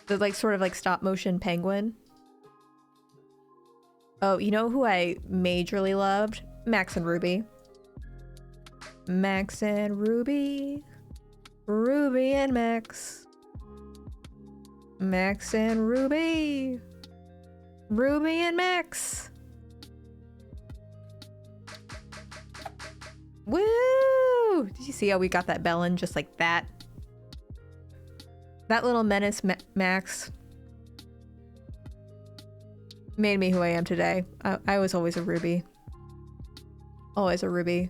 A: The like sort of like stop motion penguin. Oh, you know who I majorly loved? Max and Ruby. Max and Ruby. Ruby and Max. Max and Ruby. Ruby and Max. Woo! Did you see how we got that bell in just like that? That little menace Max made me who I am today. I was always a Ruby. Always a Ruby.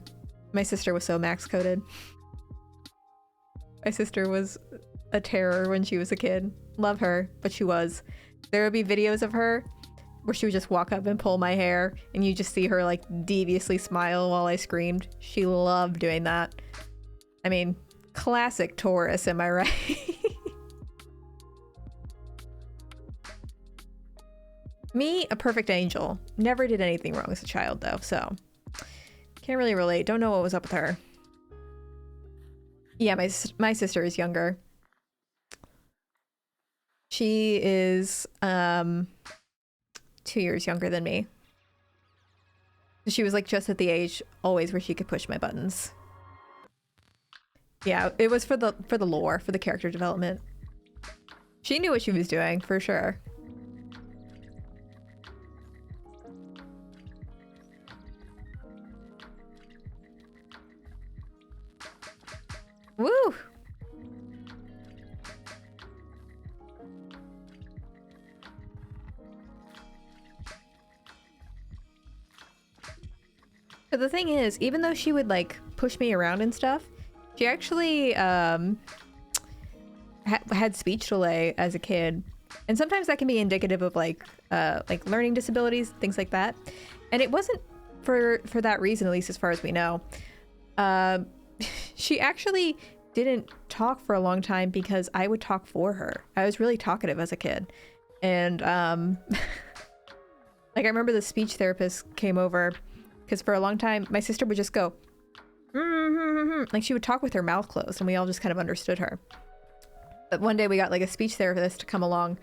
A: My sister was so Max coded. My sister was a terror when she was a kid. Love her, but she was. There would be videos of her where she would just walk up and pull my hair and you just see her like deviously smile while I screamed. She loved doing that. I mean, classic Taurus, am I right? Me, a perfect angel. Never did anything wrong as a child though, so can't really relate. Don't know what was up with her. Yeah, my sister is younger. She is 2 years younger than me. She was like just at the age always where she could push my buttons. Yeah, it was for the lore, for the character development. She knew what she was doing for sure. Woo! But the thing is, even though she would like push me around and stuff, she actually had speech delay as a kid, and sometimes that can be indicative of like learning disabilities, things like that. And it wasn't for that reason, at least as far as we know. She actually didn't talk for a long time because I would talk for her. I was really talkative as a kid, and like I remember the speech therapist came over. Because for a long time, my sister would just go, like she would talk with her mouth closed and we all just kind of understood her. But one day we got like a speech therapist to come along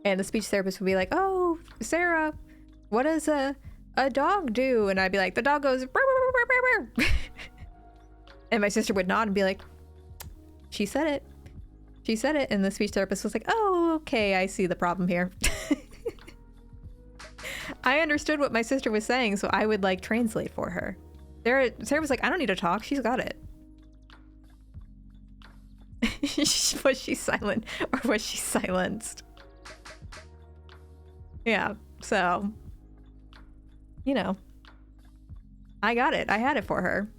A: and the speech therapist would be like, oh, Sarah, what does a dog do? And I'd be like, the dog goes, burr, burr, burr, burr, burr. And my sister would nod and be like, she said it. She said it. And the speech therapist was like, oh, okay, I see the problem here. I understood what my sister was saying, so I would like translate for her. Sarah was like, I don't need to talk, she's got it. Was she silent or was she silenced? Yeah, so, you know, I got it. I had it for her.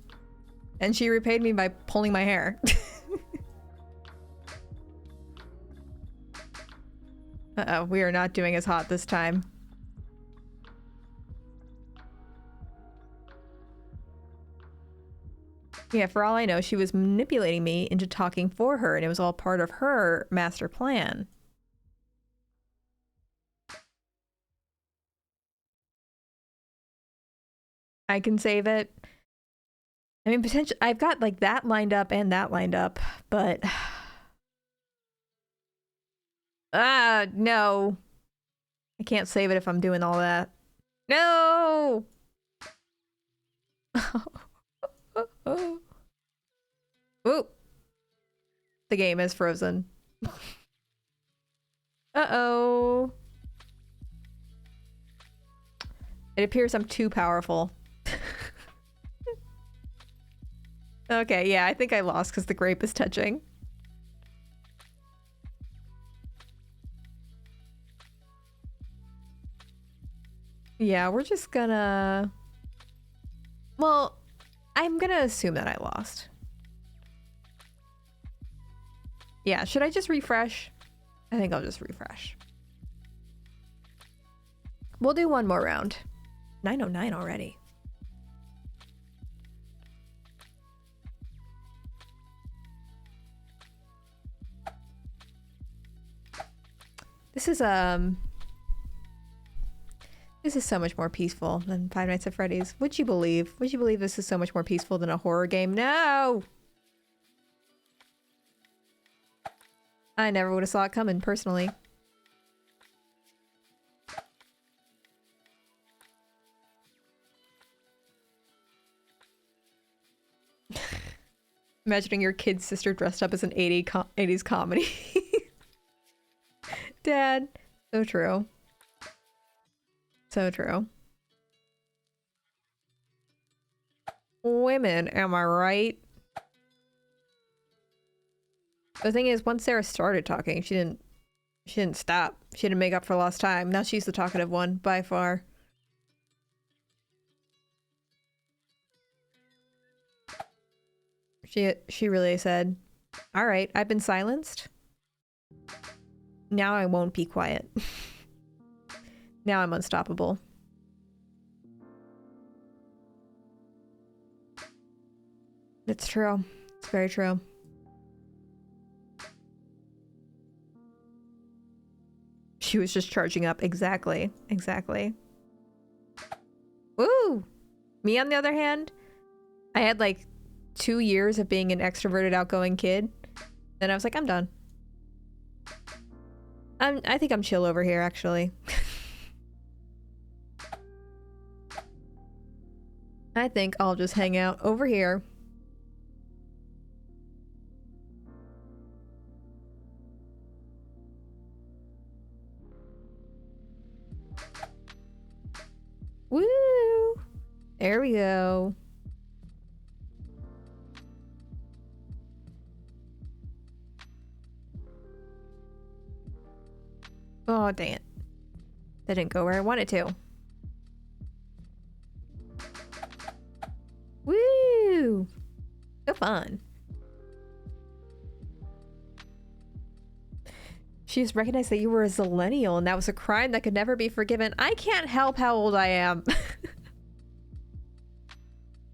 A: And she repaid me by pulling my hair. Uh-oh, we are not doing as hot this time. Yeah, for all I know, she was manipulating me into talking for her, and it was all part of her master plan. I can save it. I mean, potentially, I've got like that lined up and that lined up, but... no. I can't save it if I'm doing all that. No! Ooh. The game is frozen. Uh-oh. It appears I'm too powerful. Okay, yeah, I think I lost because the grape is touching. Yeah, we're just gonna... Well, I'm gonna assume that I lost. Yeah, should I just refresh? I think I'll just refresh. We'll do one more round. 9:09 already. This is so much more peaceful than Five Nights at Freddy's. Would you believe? Would you believe this is so much more peaceful than a horror game? No! I never would have saw it coming, personally. Imagining your kid's sister dressed up as an 80s comedy. Dad. So true. So true. Women, am I right? The thing is, once Sarah started talking, she didn't stop. She didn't make up for lost time. Now she's the talkative one, by far. She really said, "All right, I've been silenced. Now I won't be quiet." Now I'm unstoppable. It's true. It's very true. She was just charging up. Exactly. Exactly. Woo! Me, on the other hand, I had like 2 years of being an extroverted, outgoing kid. Then I was like, I'm done. I think I'm chill over here, actually. I think I'll just hang out over here. Woo! There we go. Oh, dang it. That didn't go where I wanted to. Woo! So fun. She just recognized that you were a zillennial and that was a crime that could never be forgiven. I can't help how old I am.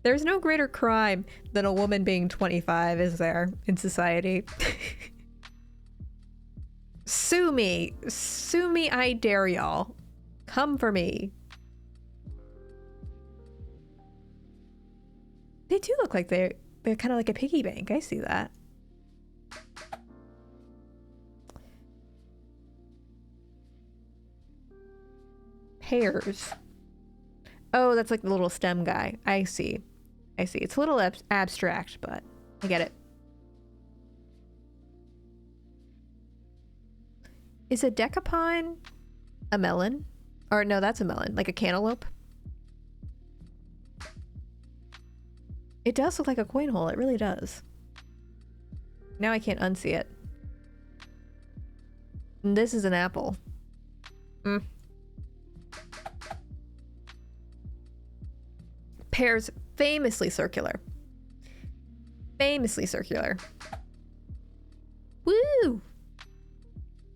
A: There's no greater crime than a woman being 25, is there, in society? Sue me. Sue me, I dare y'all. Come for me. They do look like they're kind of like a piggy bank. I see that. Pears. Oh, that's like the little stem guy. I see. I see. It's a little abstract, but I get it. Is a decapone a melon? Or no, that's a melon. Like a cantaloupe? It does look like a coin hole. It really does. Now I can't unsee it. And this is an apple. Mm. Pears, famously circular. Famously circular. Woo!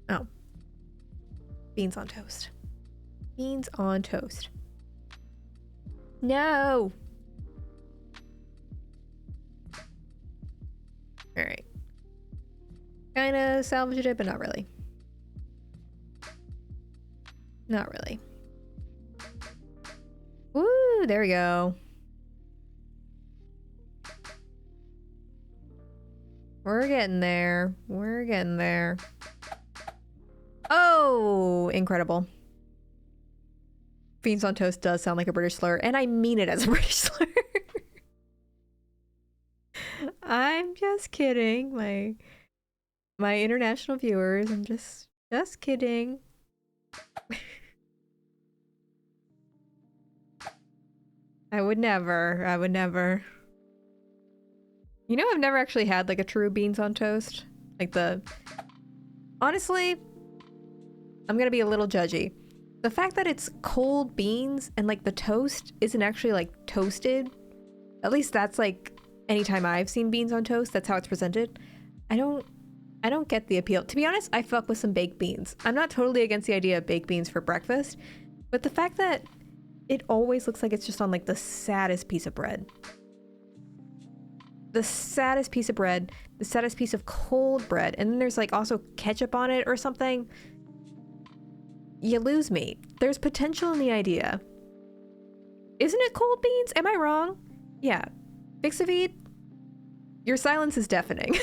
A: Oh. Beans on toast. Beans on toast. No! Alright. Kinda salvaged it, but not really. Not really. Woo! There we go. We're getting there. We're getting there. Oh! Incredible. Beans on toast does sound like a British slur, and I mean it as a British slur. I'm just kidding, my international viewers. I'm just kidding. I would never. You know, I've never actually had like a true beans on toast. Like honestly, I'm gonna be a little judgy. The fact that it's cold beans and like the toast isn't actually like toasted, at least that's like anytime I've seen beans on toast, that's how it's presented. I don't get the appeal. To be honest, I fuck with some baked beans. I'm not totally against the idea of baked beans for breakfast, but the fact that it always looks like it's just on like the saddest piece of bread. The saddest piece of bread, the saddest piece of cold bread, and then there's like also ketchup on it or something. You lose me. There's potential in the idea. Isn't it cold beans? Am I wrong? Yeah. Bixavid, your silence is deafening.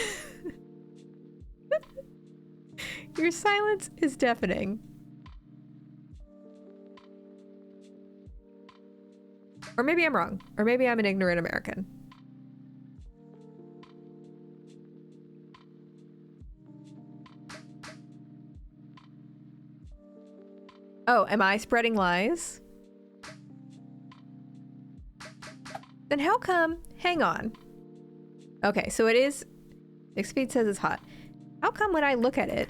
A: Your silence is deafening. Or maybe I'm wrong. Or maybe I'm an ignorant American. Oh, am I spreading lies? Then how come? Hang on. Okay, so it is... Bixavid says it's hot. How come when I look at it,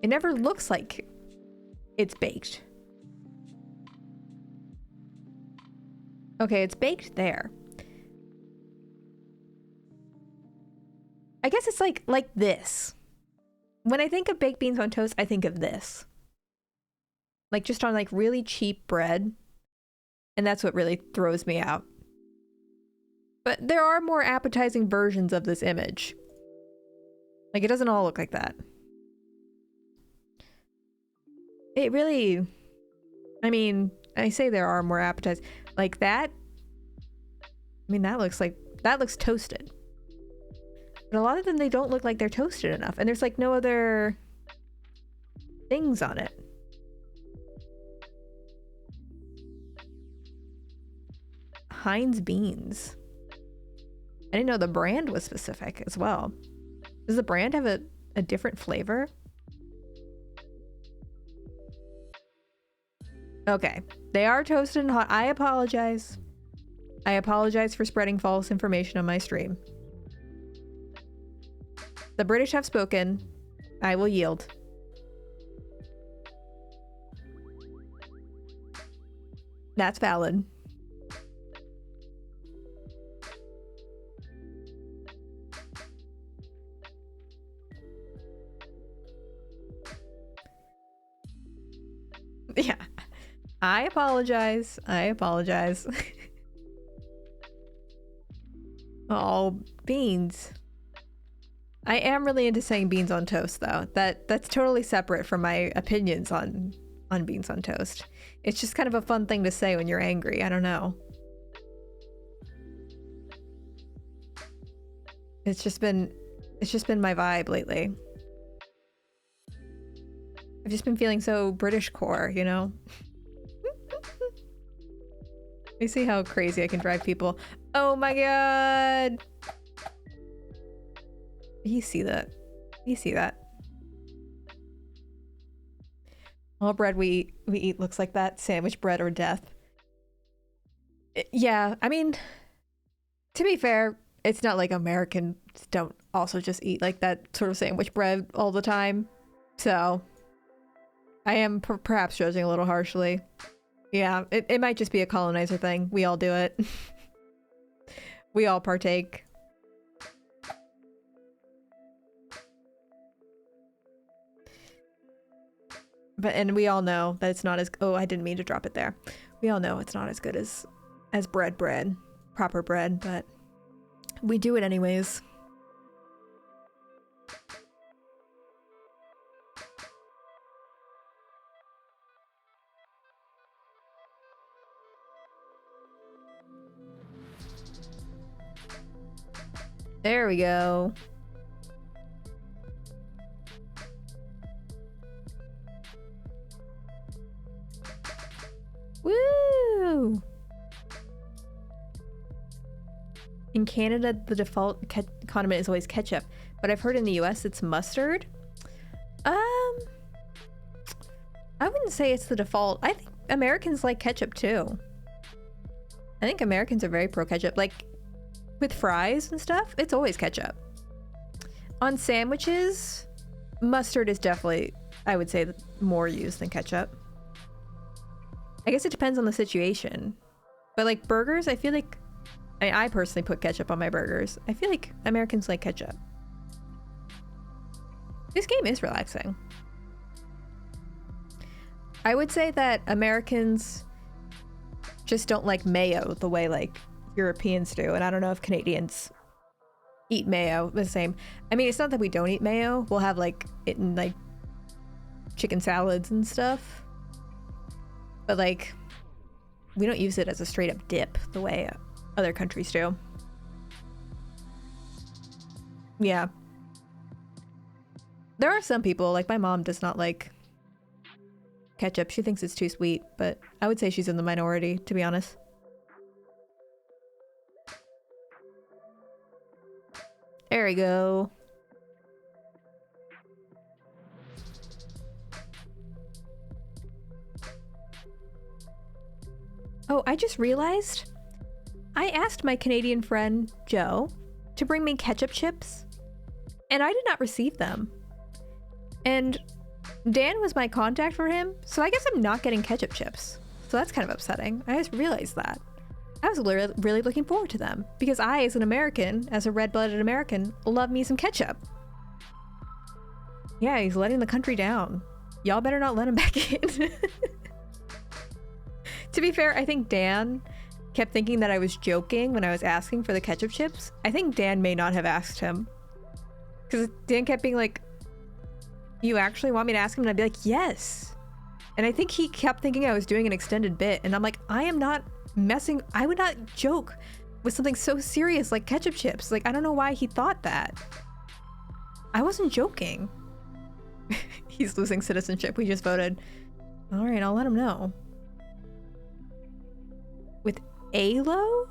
A: it never looks like it's baked? Okay, it's baked there. I guess it's like this. When I think of baked beans on toast, I think of this. Like just on like really cheap bread. And that's what really throws me out. But there are more appetizing versions of this image. Like it doesn't all look like that. It really... I mean, I say there are more appetizing. Like that... I mean, that looks toasted. But a lot of them, they don't look like they're toasted enough. And there's like no other things on it. Heinz beans. I didn't know the brand was specific as well. Does the brand have a different flavor? Okay. They are toasted and hot. I apologize. I apologize for spreading false information on my stream. The British have spoken. I will yield. That's valid. Yeah. I apologize. I apologize. Oh, beans. I am really into saying beans on toast though. That's totally separate from my opinions on beans on toast. It's just kind of a fun thing to say when you're angry. I don't know. It's just been my vibe lately. I've just been feeling so British core, you know? You see how crazy I can drive people. Oh my god! You see that? You see that? All bread we eat looks like that. Sandwich bread or death. Yeah, I mean, to be fair, it's not like Americans don't also just eat like that sort of sandwich bread all the time. So I am perhaps judging a little harshly. Yeah, it might just be a colonizer thing. We all do it. We all partake. And we all know that it's not as... Oh, I didn't mean to drop it there. We all know it's not as good as bread, proper bread, but we do it anyways. There we go. Woo! In Canada, the default condiment is always ketchup, but I've heard in the US it's mustard. I wouldn't say it's the default. I think Americans like ketchup too. I think Americans are very pro ketchup. Like with fries and stuff, it's always ketchup. On sandwiches, mustard is definitely, I would say, more used than ketchup. I guess it depends on the situation. But like burgers, I feel like... I personally put ketchup on my burgers. I feel like Americans like ketchup. This game is relaxing. I would say that Americans just don't like mayo the way like Europeans do. And I don't know if Canadians eat mayo the same. I mean, it's not that we don't eat mayo. We'll have like it in like chicken salads and stuff. But like, we don't use it as a straight up dip the way other countries do. Yeah. There are some people, like my mom does not like ketchup. She thinks it's too sweet, but I would say she's in the minority, to be honest. There we go. Oh, I just realized I asked my Canadian friend, Joe, to bring me ketchup chips, and I did not receive them. And Dan was my contact for him, so I guess I'm not getting ketchup chips. So that's kind of upsetting. I just realized that. I was really looking forward to them, because I, as an American, as a red-blooded American, love me some ketchup. Yeah, he's letting the country down. Y'all better not let him back in. To be fair, I think Dan kept thinking that I was joking when I was asking for the ketchup chips. I think Dan may not have asked him. Because Dan kept being like, you actually want me to ask him? And I'd be like, yes. And I think he kept thinking I was doing an extended bit. And I'm like, I am not messing. I would not joke with something so serious like ketchup chips. Like, I don't know why he thought that. I wasn't joking. He's losing citizenship. We just voted. All right, I'll let him know. With ALO?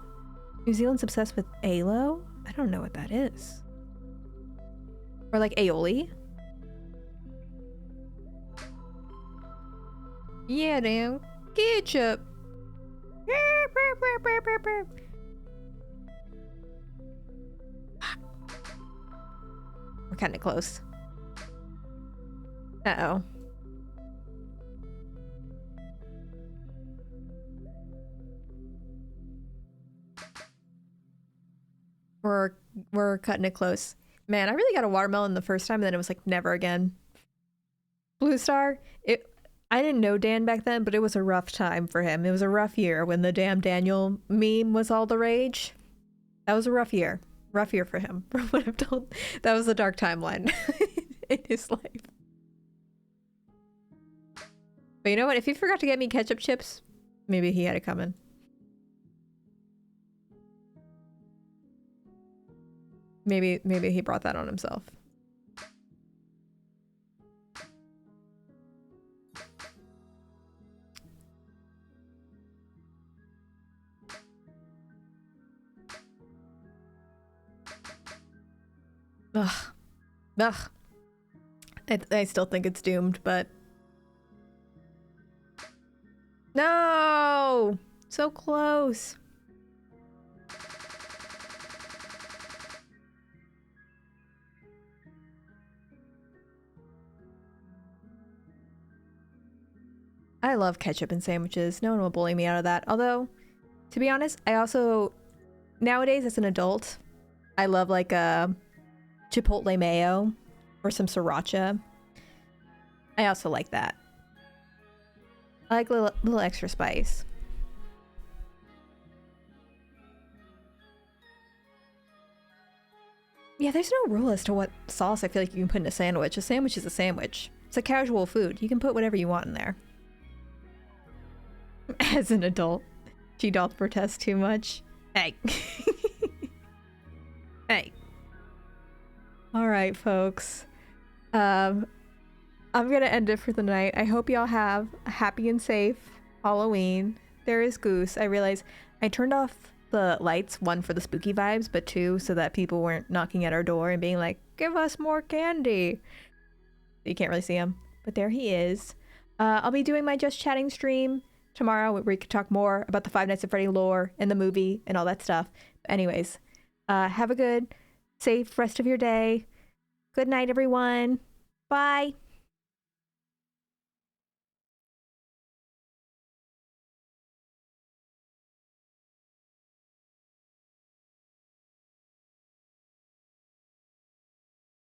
A: New Zealand's obsessed with ALO? I don't know what that is. Or like aioli? Yeah, damn. Ketchup. We're kind of close. Uh-oh. We're cutting it close. Man, I really got a watermelon the first time, and then it was like never again. Blue Star, I didn't know Dan back then, but it was a rough time for him. It was a rough year when the damn Daniel meme was all the rage. That was a rough year. Rough year for him, from what I'm told. That was a dark timeline in his life. But you know what? If he forgot to get me ketchup chips, maybe he had it coming. Maybe he brought that on himself. Ugh. Ugh. I still think it's doomed, but... No! So close. I love ketchup in sandwiches. No one will bully me out of that. Although, to be honest, I also, nowadays as an adult, I love like a chipotle mayo or some sriracha. I also like that. I like a little extra spice. Yeah, there's no rule as to what sauce I feel like you can put in a sandwich. A sandwich is a sandwich. It's a casual food. You can put whatever you want in there. As an adult, she doth protest too much. Hey. Hey. Alright, folks. I'm gonna end it for the night. I hope y'all have a happy and safe Halloween. There is Goose. I realize I turned off the lights, one for the spooky vibes, but two so that people weren't knocking at our door and being like, give us more candy. You can't really see him, but there he is. I'll be doing my Just Chatting stream tomorrow where we could talk more about the Five Nights at Freddy lore and the movie and all that stuff. But anyways, have a good, safe rest of your day. Good night, everyone. Bye.